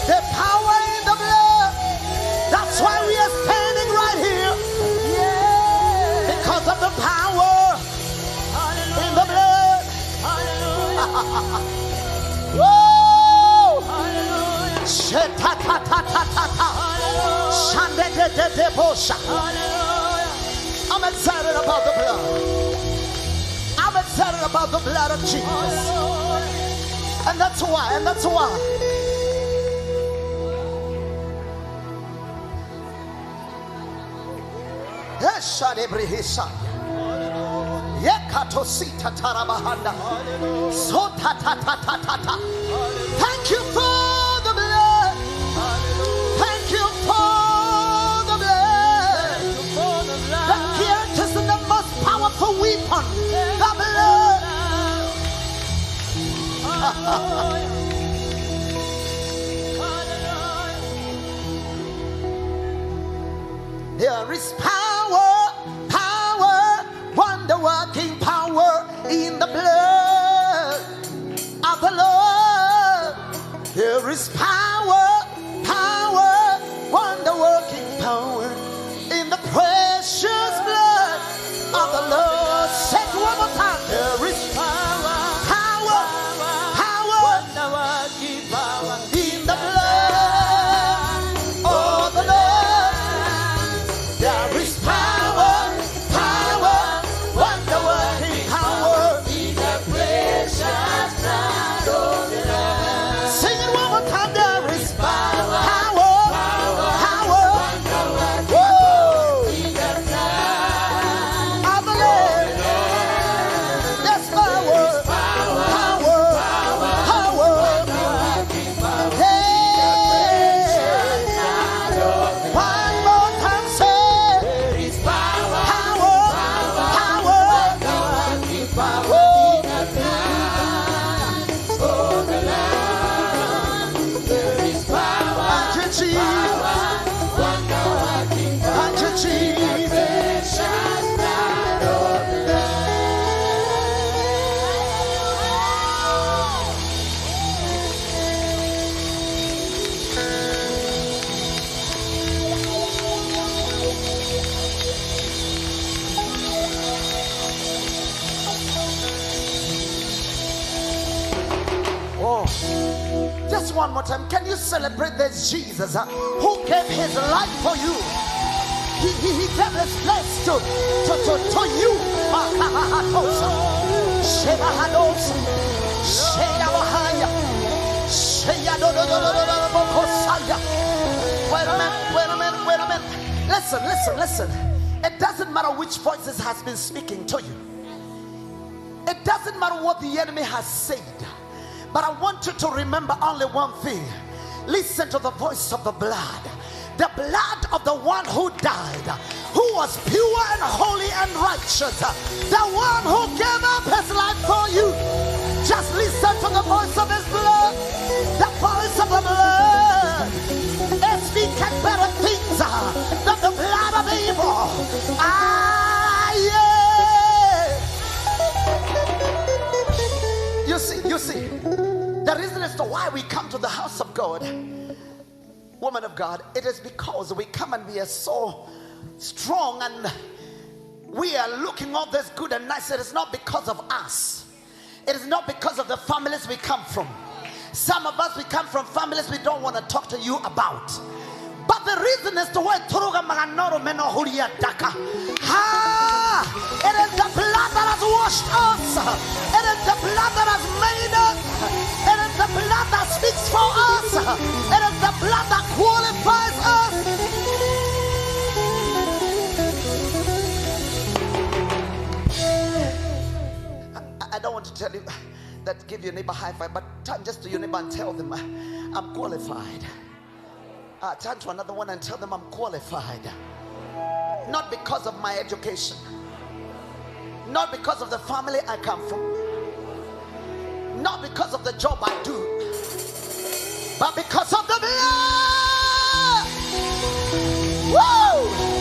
The power in the blood. That's why we are standing right here. Because of the power in the blood. Whoa! I'm excited about the blood. I'm excited about the blood of Jesus. And that's why, Thank you for the blood. Thank you for the blood. The greatest and the most powerful weapon, the blood. There is power, wonder-working power in the blood of the Lord. There is power, wonder-working power in the precious blood of the Lord. Say it one more time. There is power, wonder-working power in the blood of the Lord. There is power, wonder-working power in the precious blood of the Lord. Sing it one more time. There is power, whoa, in the blood of the Lord. There's power, hey, one more time, say, there is power, just one more time. Can you celebrate this Jesus who gave his life for you? He gave his place to you. Wait a minute. Listen. It doesn't matter which voices has been speaking to you. It doesn't matter what the enemy has said. But I want you to remember only one thing. Listen to the voice of the blood. The blood of the one who died, who was pure and holy and righteous. The one who gave up his life for you. Just listen to the voice of his blood. The voice of the blood. It speaks better things than the blood of evil. You see, the reason as to why we come to the house of God, woman of God, it is because we come and we are so strong and we are looking all this good and nice. It is not because of us. It is not because of the families we come from. Some of us, we come from families we don't want to talk to you about. But the reason is to why it is the blood that has washed us. It is the blood that has made us. It is the blood that speaks for us. It is the blood that qualifies us. I don't want to tell you that, give your neighbor a high five, but turn just to your neighbor and tell them, I'm qualified. Turn to another one and tell them I'm qualified. Not because of my education, not because of the family I come from, not because of the job I do, but because of the blood. Woo!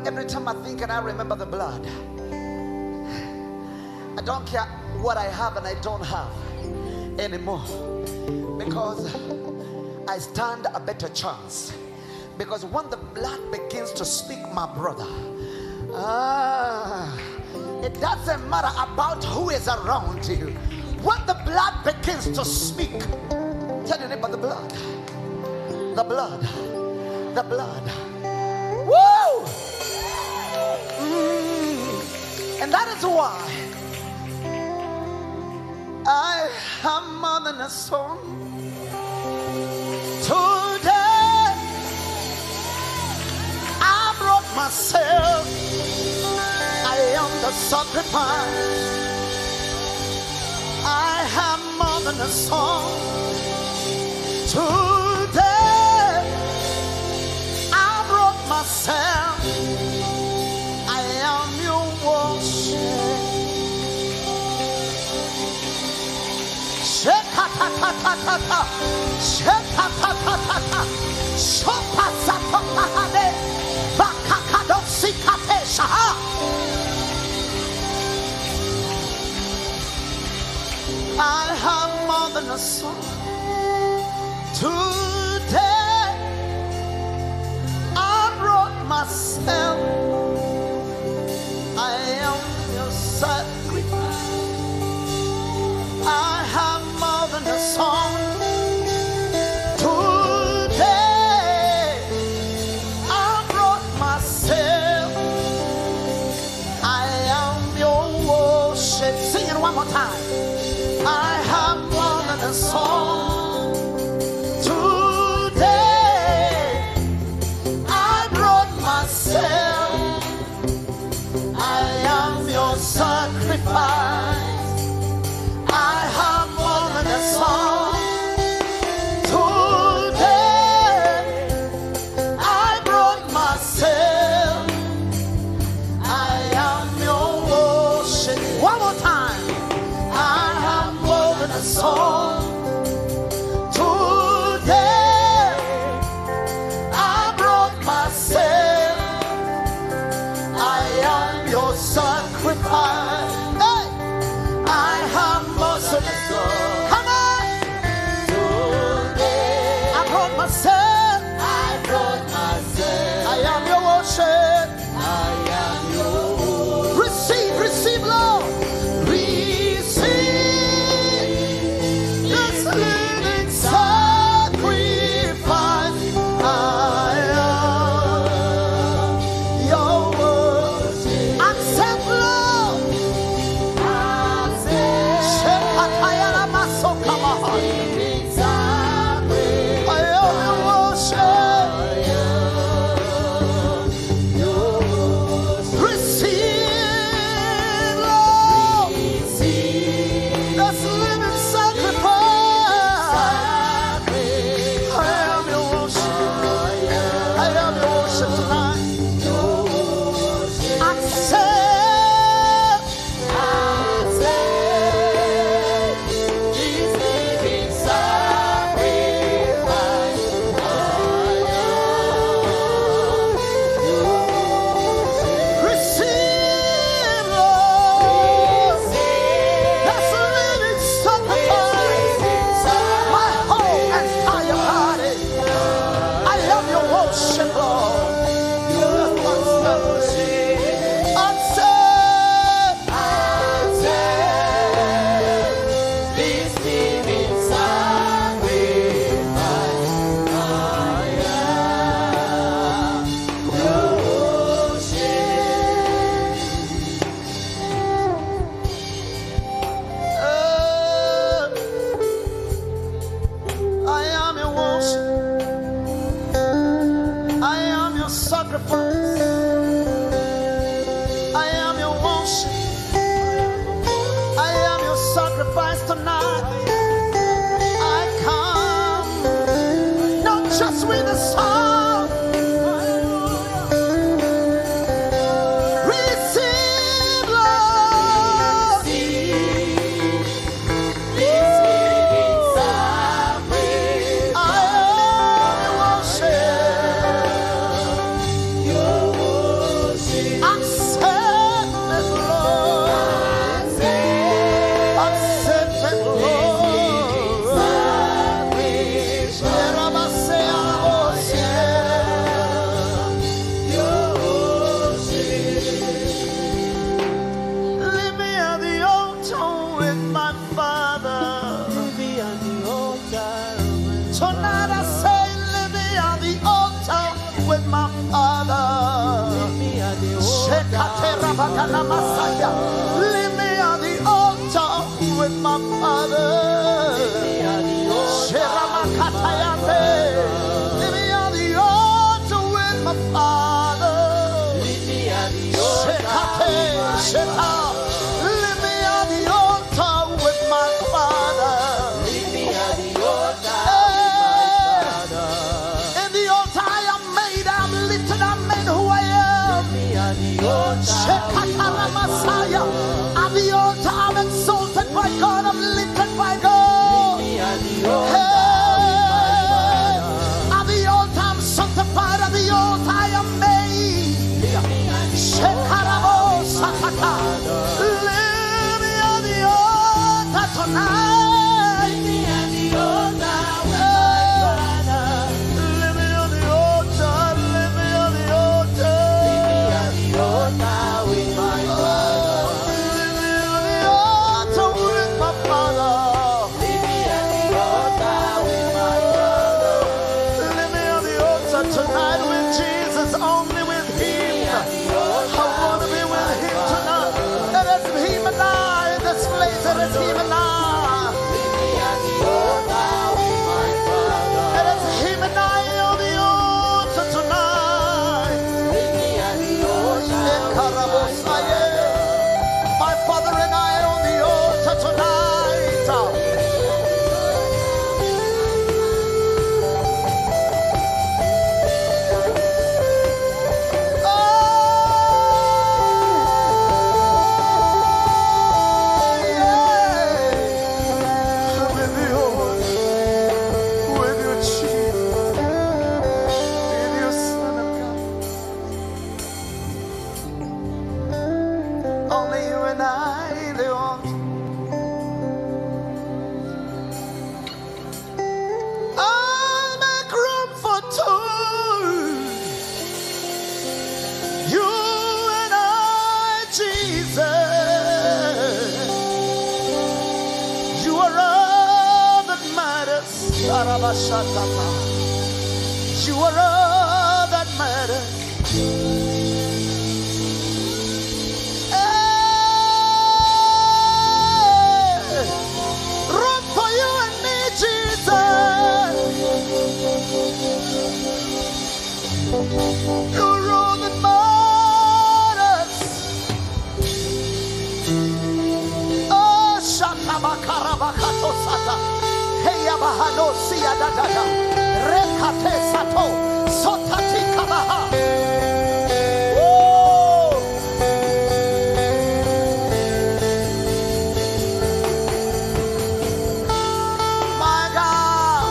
Every time I think and I remember the blood, I don't care what I have and I don't have. anymore, because I stand a better chance. Because when the blood begins to speak, my brother, it doesn't matter about who is around you. When the blood begins to speak, tell your neighbor, the blood, the blood, the blood. Woo! And that is why I am more than a song. Today I brought myself. I am the sacrifice. I am more than a song. Today I brought myself. I am your worship. Sheka-ta-ta-ta-ta-ta. Sheka-ta-ta-ta-ta. Shopa-sa-ta-ta-ha-de. Bakakadosi-kate-shaha. I have more than a song. Today I brought myself. I am your sacrifice. I have more than a song. Today I brought myself. I am your worship. Sing it one more time. I have more than a song. Today I brought myself. I am your sacrifice. I have more than a song. Today I brought myself. I am your worship. One more time. I have more than a song. Today I brought myself. I am your sacrifice. Hey! I have more than a song. Come on! Today I brought myself. I brought myself. I am your worship. I am your receive, receive, Lord. Receive this living sacrifice. I am your worship. Accept, Lord. Shekatayana masokamaha. I am your worship. Receive, Lord, this living sacrifice. I am your worship. I am your worship tonight. Accept. This living sacrifice. Receive, Lord, this living sacrifice. My whole entire body. I love your worship, Lord. Accept. This living sacrifice. I am your I am your worship. I am your sacrifice. I am your worship. I am your sacrifice tonight. I come not just with a song. Receive, Lord. This living sacrifice. I am your worship. Your with my Father. Leave me at the Shekatera bakana masaya. Leave me at the altar with my Father. Sheramakatayande. Leave me at the altar with my Father. Shekate, sheka. Leave me at the altar with my Father. In the altar I am made, I am lifted, I am made who I am. Shekatara Messiah. At the altar I'm exalted by God, I'm lifted by God. Hey. At the altar I'm sanctified, at the altar I am made. Shekarabo Sakata. Leave me at the altar tonight. Leave me at the altar. Leave me on the altar. Leave me on the altar. Leave me at the altar with my Father. Leave me on the altar with my Father. Leave me at the altar with my Father. Leave me on the altar tonight with Jesus, only with Him. I want to be with Him tonight. It is Him and I in this place. It is Him and I. It is Him and I on the altar tonight. My Father and I on the altar tonight. You are all that matters. Hey, room for you and me, Jesus. You're all that matters. Oh, Shatabakarabakatosata. Bahano siya dadada rekate sato sotati kabaha. My God.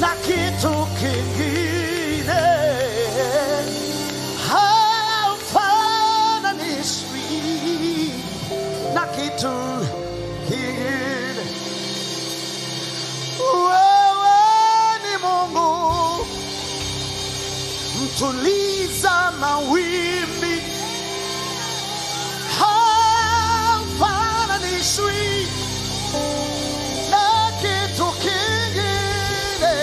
na kitu kingine haufananishwi na kitu kingine. Wewe ni Mungu mtuliza mawimbi, haufananishwi na kitu kingine,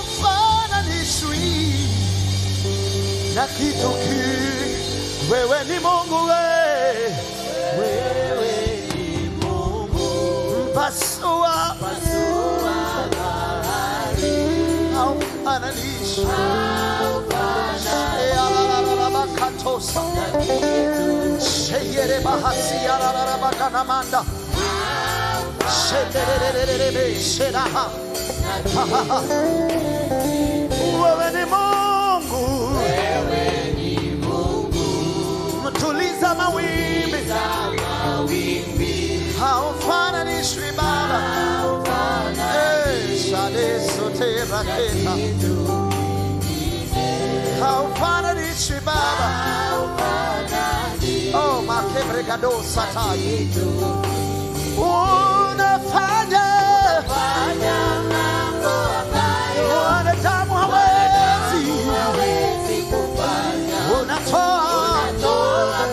haufananishwi na kitu kingine. Wewe ni Mungu, wewe ni Mungu mpasua bahari, haufananishwi katosa sheyere bahasi yararabakanamanda shederererebe sheraha. Wewe ni Mungu, mtuliza mawimbi, haufananishwi Baba, shade sote raketa, haufananishwi Baba. Oh, makebregado satai, unafanya mambo ambayo wanadamu hawezi kufanya, unatoa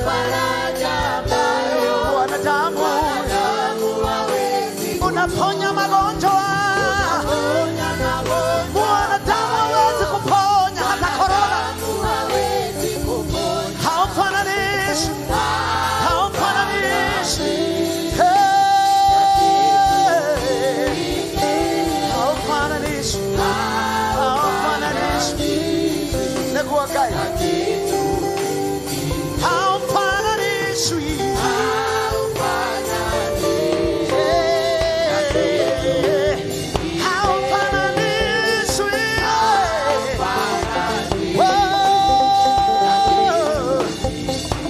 faraja ambayo wanadamu hawezi, unaponya magonjwa wanadamu hawezi kuponya, hata korona haufananishwi, haufananishwi, haufananishwi, haufananishwi. Nekuwa gaya haufananishwi, haufananishwi.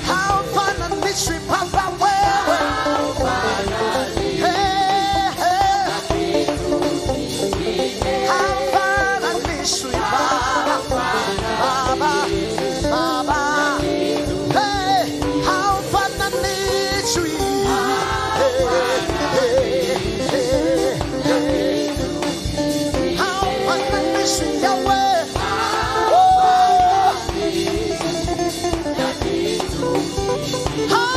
Haufananishwi Baba wewe, haufananishwi Baba, Baba, Baba, haufananishwi, haufananishwi Yahweh.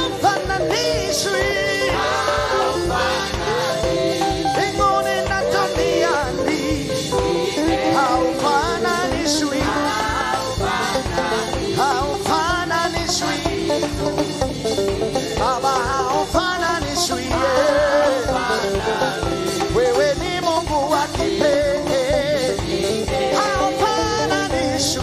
Haufananishwi mbinguni na duniani, haufananishwi, haufananishwi Baba, haufananishwi. Wewe ni Mungu wa kipekee, haufananishwi.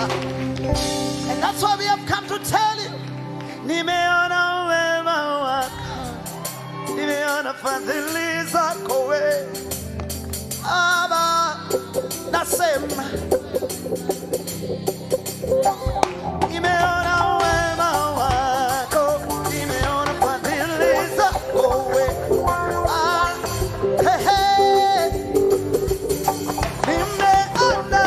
And that's why we have come to tell you, nimeona wema wako, nimeona fadhili zako wewe Baba, nasema nimeona wema wako, nimeona fadhili zako wewe. Hey, hey. Nimeona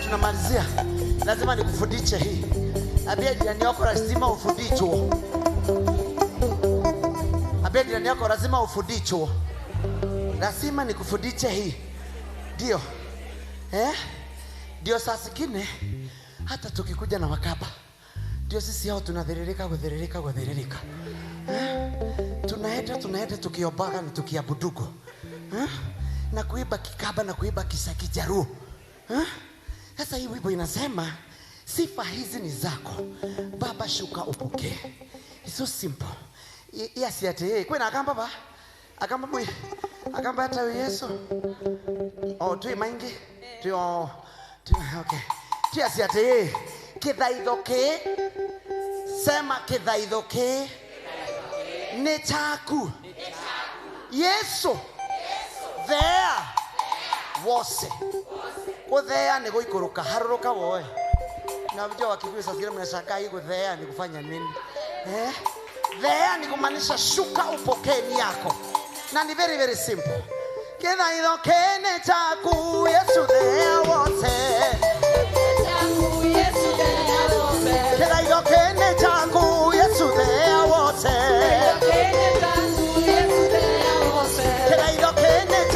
Tunamalizia, lazima nikufundishe hii. Abia jirani yako lazima ufundishwe. Abia jirani yako lazima ufundishwe. Lazima nikufundishe hii. Ndio. Ndio saa zingine hata tukikuja na wakaba. Ndio sisi hao tunadhiririka. Tunaenda tukiobaga na tukiabudugo. Na kuiba kikaba na kuiba kisakijaru. Sasa hii wimbo inasema sifa hizi ni zako Baba, shuka upokee. It's so simple. Yes yate kwena akamba ba akamba mwe akamba hata Yesu. Oh tu maingi tu okay. Yes yate kidhaithoke sema kidhaithoke ni chaku Yesu there was kuthea ni guikuruka haruruka woe na mjua wakikuyu sasa kile mnashaka hii kuthea ni kufanya nini thea ni kumaanisha shuka upokeni yako na ni very very simple kena idho kene chaku Yesu thea wote kena idho kene chaku Yesu thea wote kena idho kene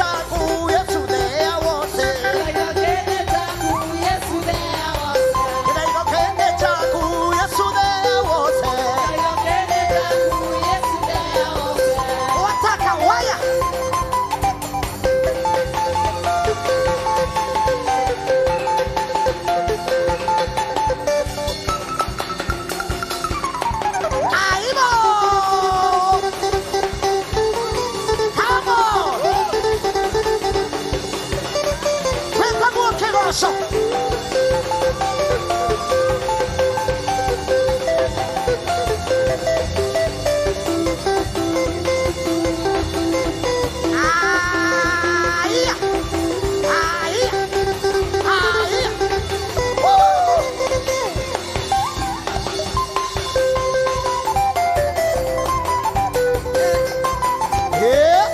Nyosha. Aya. Aya. Aya. Woo. Yeah.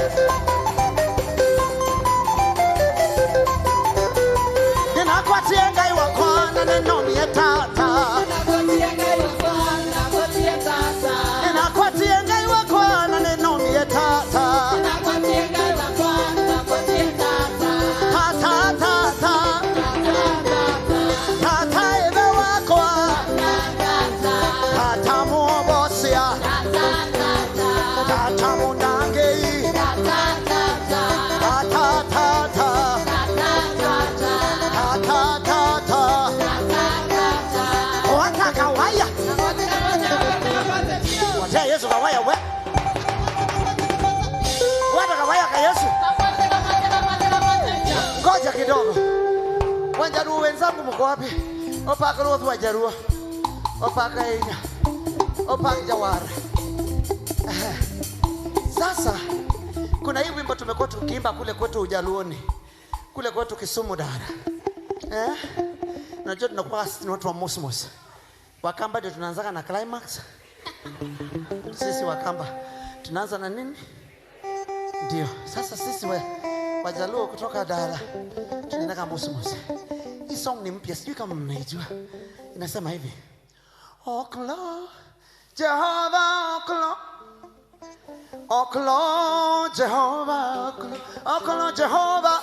Ninakwatia ngai wakwa na neno mie tata. Ninakwatia ngai wakwa na neno mie tata. Tata tata. Tata ebe wakwa. Tata muobosia. Tata munangei. Tata tata. Tata tata. Wataka waya. Wacha Yesu kawaya we. Wataka waya ka Yesu. Ngoja kidogo. Wanjaruo wenzangu mko wapi? Opaka roho wajaruo. Opaka ina. Opaka jawara. Sasa kuna hii wimbo tumekuwa tukiimba kule kwetu Ujaluoni. Kule kwetu Kisumu Dara. Unajua tunakuwa ni watu wa Mosmos. Wakamba ndio tunaanza na climax. Sisi Wakamba tunaanza na nini? Ndio. Sasa sisi Wajaluo kutoka Dara tunaenda Mosmos. Hii song ni mpya, sijui kama mnaijua. Inasema hivi. Oklo Jehova oklo. Oklo Jehova oklo. Oklo Jehova.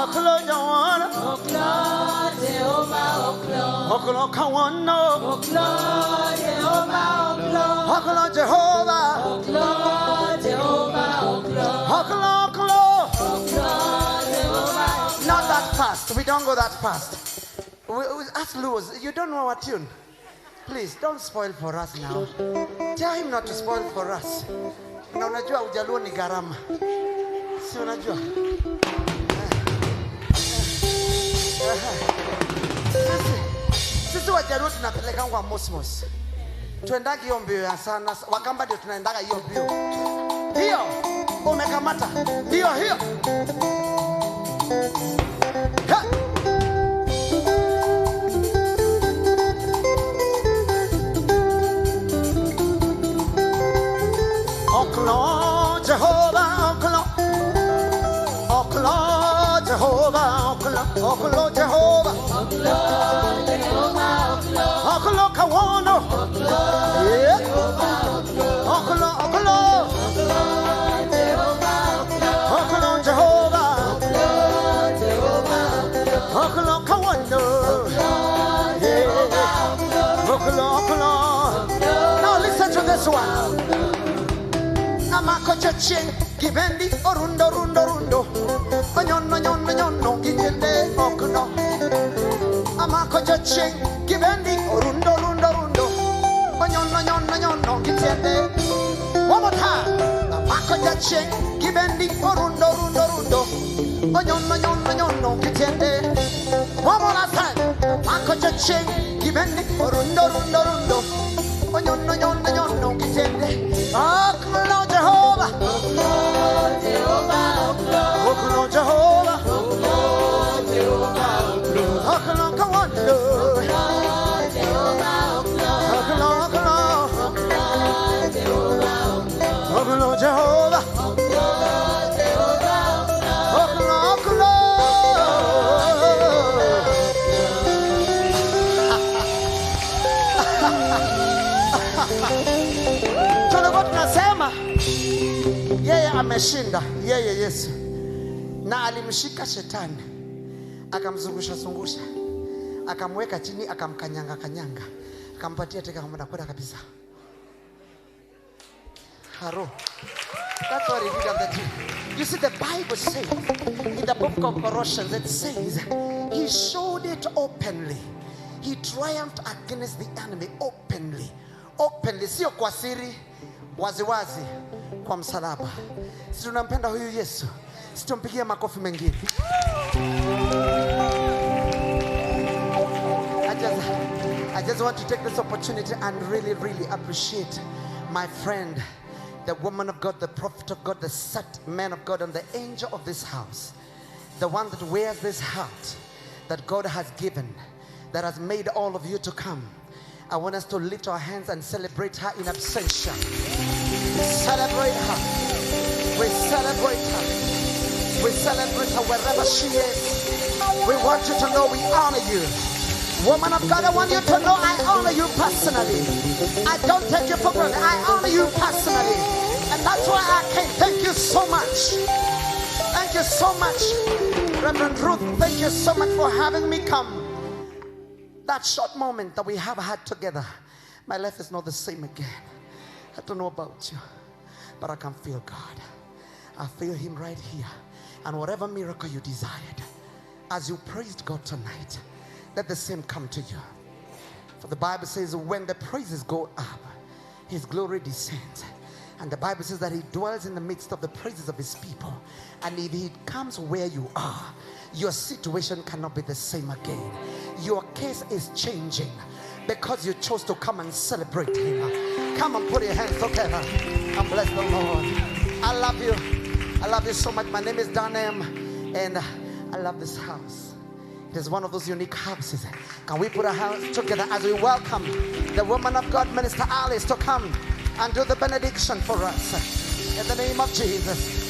Oklo Jehova. Oklo Kawano. Oklo Jehova. Oklo. Not that fast. We don't go that fast. We ask Lewis, you don't know our tune. Please don't spoil for us now. Tell him not to spoil for us. Na unajua Ujaluo ni gharama. Si unajua? Sisi Wajaluo tunapeleka kwa Mosmos. Tuendagi hiyo mbio ya sana. Wakamba ndio tunaendaga hiyo mbio. Hiyo umekamata. Ndio hiyo. Ha! Oklo Jehovah, oklo. Oklo Jehovah, oklo. Oklo Jehovah. Oklo Kawano. Yeah. Oklo. Oklo Jehovah. Oklo Kawano. Yeah. Oklo. Now listen to this one. Amako chaching, givendi orundo. Onyono, gitende okno. Amako chaching, givendi orundo. Onyono, gitende. One more time. Amako chaching, givendi orundo. Onyono, gitende. One more last time. Amako chaching, givendi orundo. Onyono, gitende. Okno Jehovah. Okno Jehovah. Okno Kawano. Okno. Okno Jehovah. Okno. Tulikuwa tunasema yeye ameshinda, yeye Yesu, na alimshika shetani akamzungusha, akamweka chini, akamkanyanga, akampatia teka kwenda kabisa. Haro. That's what he did on the tree. You see, the Bible says in the book of Colossians, it says he showed it openly. He triumphed against the enemy openly. Sio kwa siri, waziwazi kwa msalaba. Sisi tunampenda huyu Yesu. Situmpigie makofi mengine. I just want to take this opportunity and really, really appreciate my friend, the woman of God, the prophet of God, the set man of God, and the angel of this house, the one that wears this heart that God has given, that has made all of you to come. I want us to lift our hands and celebrate her in absentia. Celebrate her. We celebrate her. We celebrate her wherever she is. We want you to know we honor you. Woman of God, I want you to know I honor you personally. I don't take you for granted. I honor you personally. And that's why I came. Thank you so much. Thank you so much. Reverend Ruth, thank you so much for having me come. That short moment that we have had together, my life is not the same again. I don't know about you, but I can feel God. I feel Him right here. And whatever miracle you desired, as you praised God tonight, let the same come to you. For the Bible says when the praises go up, His glory descends. And the Bible says that He dwells in the midst of the praises of His people. And if He comes where you are, your situation cannot be the same again. Your case is changing because you chose to come and celebrate Him. Come and put your hands together and bless the Lord. I love you. I love you so much. My name is Danem, and I love this house. It is one of those unique houses. Can we put our hands together as we welcome the woman of God, Minister Alice, to come and do the benediction for us in the name of Jesus.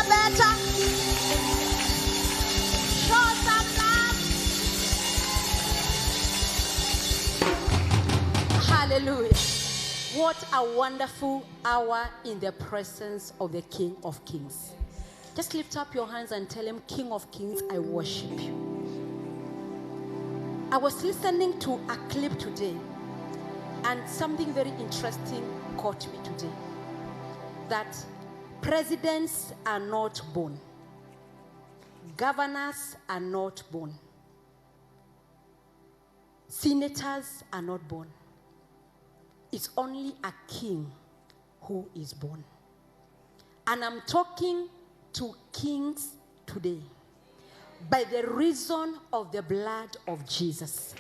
Better. Show some love. Hallelujah. What a wonderful hour in the presence of the King of Kings. Just lift up your hands and tell Him, King of Kings, I worship you. I was listening to a clip today, and something very interesting caught me today. That presidents are not born. Governors are not born. Senators are not born. It's only a king who is born. And I'm talking to kings today. By the reason of the blood of Jesus,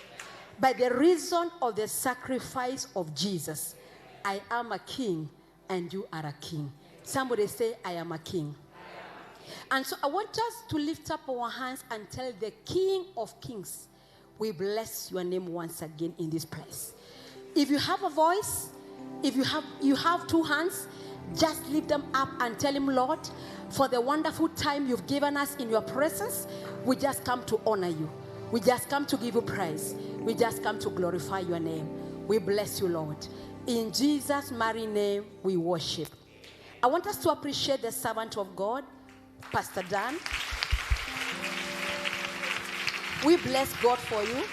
by the reason of the sacrifice of Jesus, I am a king and you are a king. Somebody say, I am a king. And so I want us to lift up our hands and tell the King of Kings, we bless your name once again in this place. If you have a voice, if you have two hands, just lift them up and tell Him, Lord, for the wonderful time you've given us in your presence, we just come to honor you. We just come to give you praise. We just come to glorify your name. We bless you, Lord. In Jesus' mighty name, we worship. I want us to appreciate the servant of God, Pastor Dan. We bless God for you.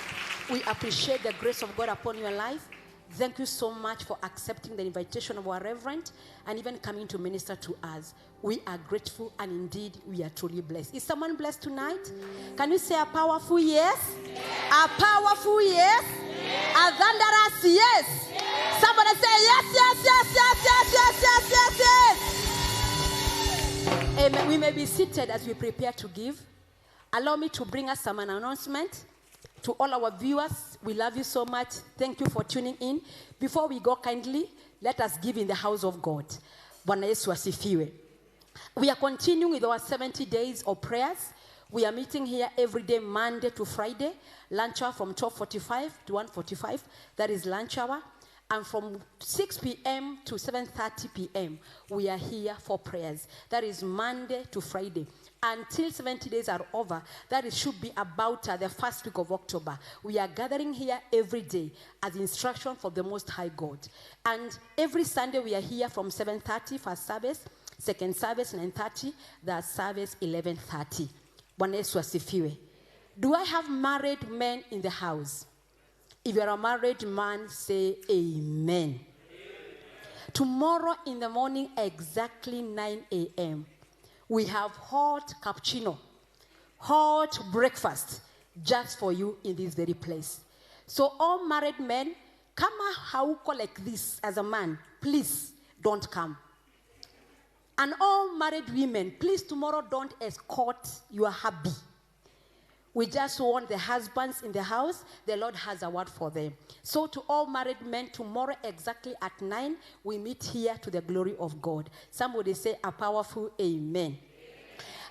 We appreciate the grace of God upon your life. Thank you so much for accepting the invitation of our Reverend and even coming to minister to us. We are grateful, and indeed we are truly blessed. Is someone blessed tonight? Can you say a powerful yes? A powerful yes? A thunderous yes? Somebody say yes. Amen. We may be seated as we prepare to give. Allow me to bring us some announcement. To all our viewers, we love you so much. Thank you for tuning in. Before we go, kindly, let us give in the house of God. Bwana Yesu asifiwe. We are continuing with our 70 days of prayers. We are meeting here every day, Monday to Friday. Lunch hour from 12:45 to 1:45. That is lunch hour. And from 6 p.m. to 7:30 p.m., we are here for prayers. That is Monday to Friday. Until 70 days are over, that should be about the first week of October. We are gathering here every day as instruction for the Most High God. And every Sunday we are here from 7:30, first service, second service 9:30, third service 11:30. Bwana Yesu asifiwe. Do I have married men in the house? If you are a married man, say amen. Tomorrow in the morning, exactly 9 a.m., we have hot cappuccino, hot breakfast, just for you in this very place. So all married men, kama hauko like this as a man, please don't come. And all married women, please tomorrow don't escort your hubby. We just want the husbands in the house. The Lord has a word for them. So to all married men, tomorrow exactly at 9, we meet here to the glory of God. Somebody say a powerful amen.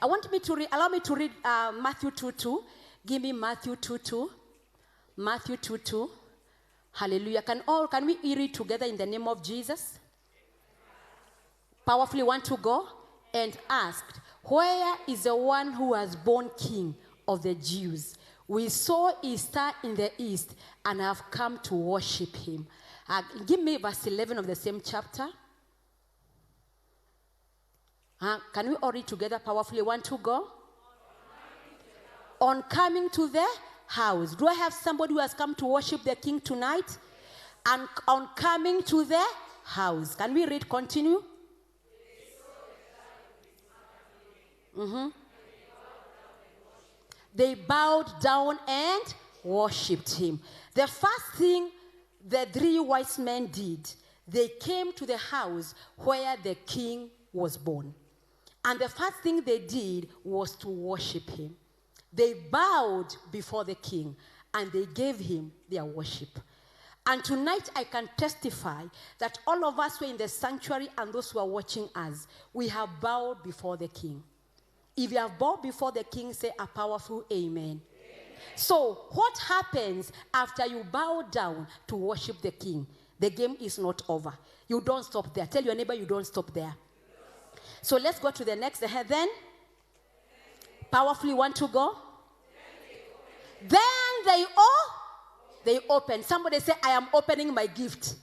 Allow me to read Matthew 2:2. Give me Matthew 2:2. Matthew 2:2. Hallelujah. Can we read together in the name of Jesus? Powerfully want to go? And asked, where is the one who was born king of the Jews? We saw his star in the east and have come to worship him. Give me verse 11 of the same chapter. Can we all read together powerfully? Want to go? On coming to the house. Do I have somebody who has come to worship the king tonight? And on coming to the house. Can we read? Continue. They bowed down and worshipped him. The first thing the 3 wise men did, they came to the house where the king was born. And the first thing they did was to worship him. They bowed before the king and they gave him their worship. And tonight I can testify that all of us who are in the sanctuary and those who are watching us, we have bowed before the king. If you have bowed before the king, say a powerful amen. So what happens after you bow down to worship the king? The game is not over. You don't stop there. Tell your neighbor you don't stop there. So let's go to the next. Then, powerfully want to go? Then they open. Somebody say, I am opening my gift.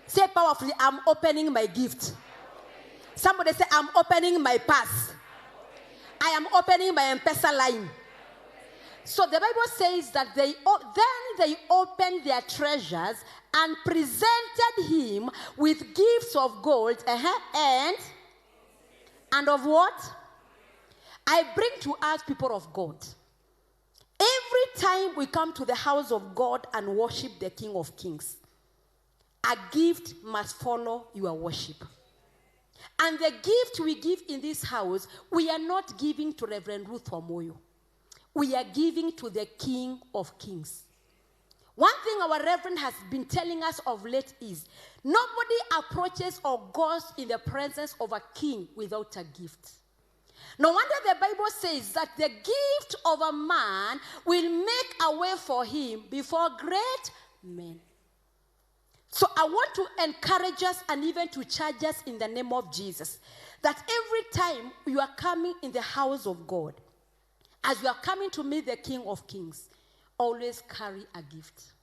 Say powerfully, I'm opening my gift. Somebody say, I'm opening my pass. I am opening my M-Pesa line. So the Bible says that then they opened their treasures and presented him with gifts of gold and of what? I bring to us people of God. Every time we come to the house of God and worship the King of Kings, a gift must follow your worship. And the gift we give in this house, we are not giving to Reverend Ruth Omoyo. We are giving to the King of Kings. One thing our Reverend has been telling us of late is, nobody approaches or goes in the presence of a king without a gift. No wonder the Bible says that the gift of a man will make a way for him before great men. So I want to encourage us and even to charge us in the name of Jesus that every time you are coming in the house of God, as you are coming to meet the King of Kings, always carry a gift.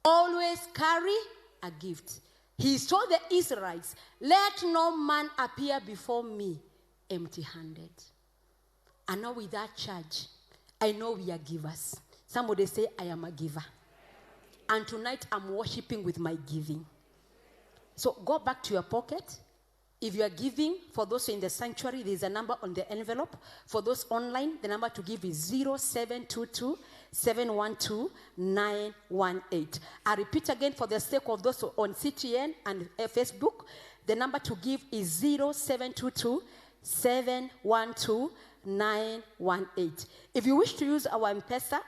Always carry a gift. He told the Israelites, let no man appear before me empty-handed. And now with that charge, I know we are givers. Somebody say, I am a giver. And tonight I'm worshiping with my giving. So go back to your pocket. If you are giving, for those in the sanctuary, there is a number on the envelope. For those online, the number to give is 0722 712 918. I repeat again for the sake of those on CTN and Facebook, the number to give is 0722 712 918. If you wish to use our M-Pesa,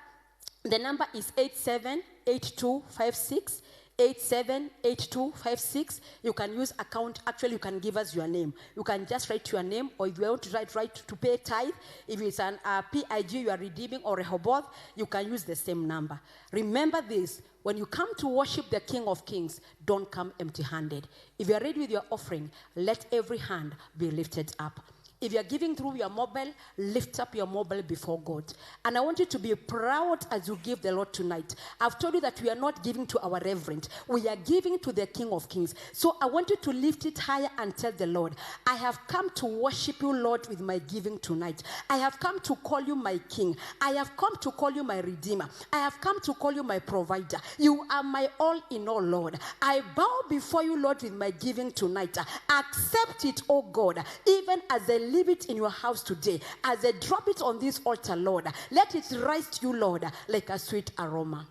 the number is 878256. 878256. You can use account. Actually, you can give us your name. You can just write your name, or if you want to write to pay tithe, if it's an PIG you are redeeming or Rehoboth, you can use the same number. Remember this: when you come to worship the King of Kings, don't come empty-handed. If you are ready with your offering, let every hand be lifted up. If you are giving through your mobile, lift up your mobile before God. And I want you to be proud as you give the Lord tonight. I've told you that we are not giving to our reverend. We are giving to the King of Kings. So I want you to lift it higher and tell the Lord, I have come to worship you, Lord, with my giving tonight. I have come to call you my King. I have come to call you my Redeemer. I have come to call you my provider. You are my all in all, Lord. I bow before you, Lord, with my giving tonight. Accept it, oh God, even as a leave it in your house today, as they drop it on this altar, Lord, let it rise to you, Lord, like a sweet aroma.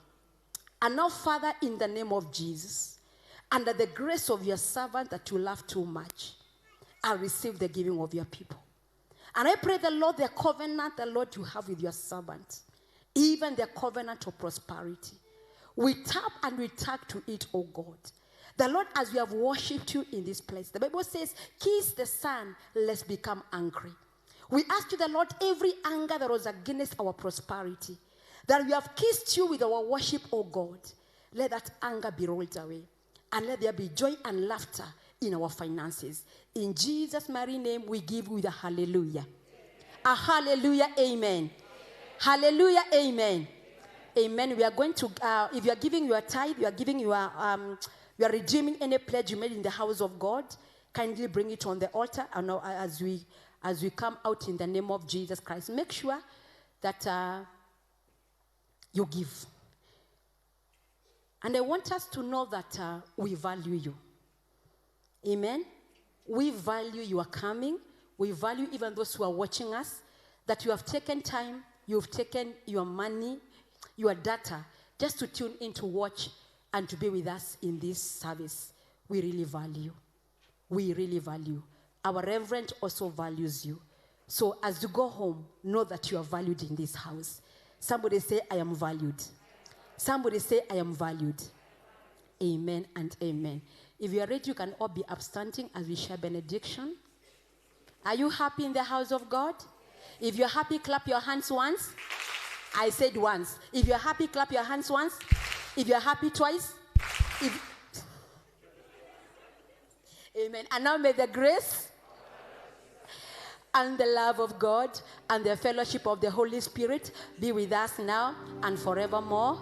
And now, Father, in the name of Jesus, under the grace of your servant that you love too much, I receive the giving of your people. And I pray the Lord, the covenant, the Lord you have with your servant, even the covenant of prosperity, we tap and we tag to it, oh God. The Lord, as we have worshipped you in this place, the Bible says, kiss the Son, lest become angry. We ask you, the Lord, every anger that was against our prosperity, that we have kissed you with our worship, oh God, let that anger be rolled away. And let there be joy and laughter in our finances. In Jesus' mighty name, we give you the hallelujah. A hallelujah, amen. Hallelujah, amen. Amen. We are going to, if you are giving your tithe, you are giving your, you are redeeming any pledge you made in the house of God, kindly bring it on the altar. And now, as we come out in the name of Jesus Christ, make sure that you give. And I want us to know that we value you. Amen. We value your coming. We value even those who are watching us, that you have taken time, you've taken your money, your data, just to tune in to watch and to be with us in this service. We really value. We really value. Our Reverend also values you. So as you go home, know that you are valued in this house. Somebody say, I am valued. Somebody say, I am valued. Amen and amen. If you are ready, you can all be upstanding as we share benediction. Are you happy in the house of God? If you're happy, clap your hands once. I said once. If you're happy, clap your hands once. If you're happy, twice. Amen. And now may the grace and the love of God and the fellowship of the Holy Spirit be with us now and forevermore.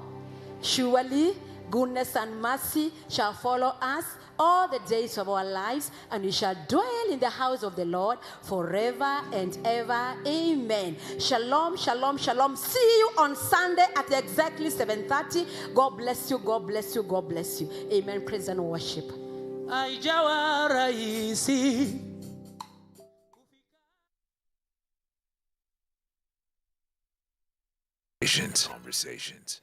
Surely, goodness and mercy shall follow us all the days of our lives, and we shall dwell in the house of the Lord forever and ever. Amen. Shalom, shalom, shalom. See you on Sunday at exactly 7:30. God bless you, God bless you, God bless you. Amen. Praise and worship. Haijawa rahisi. Conversations.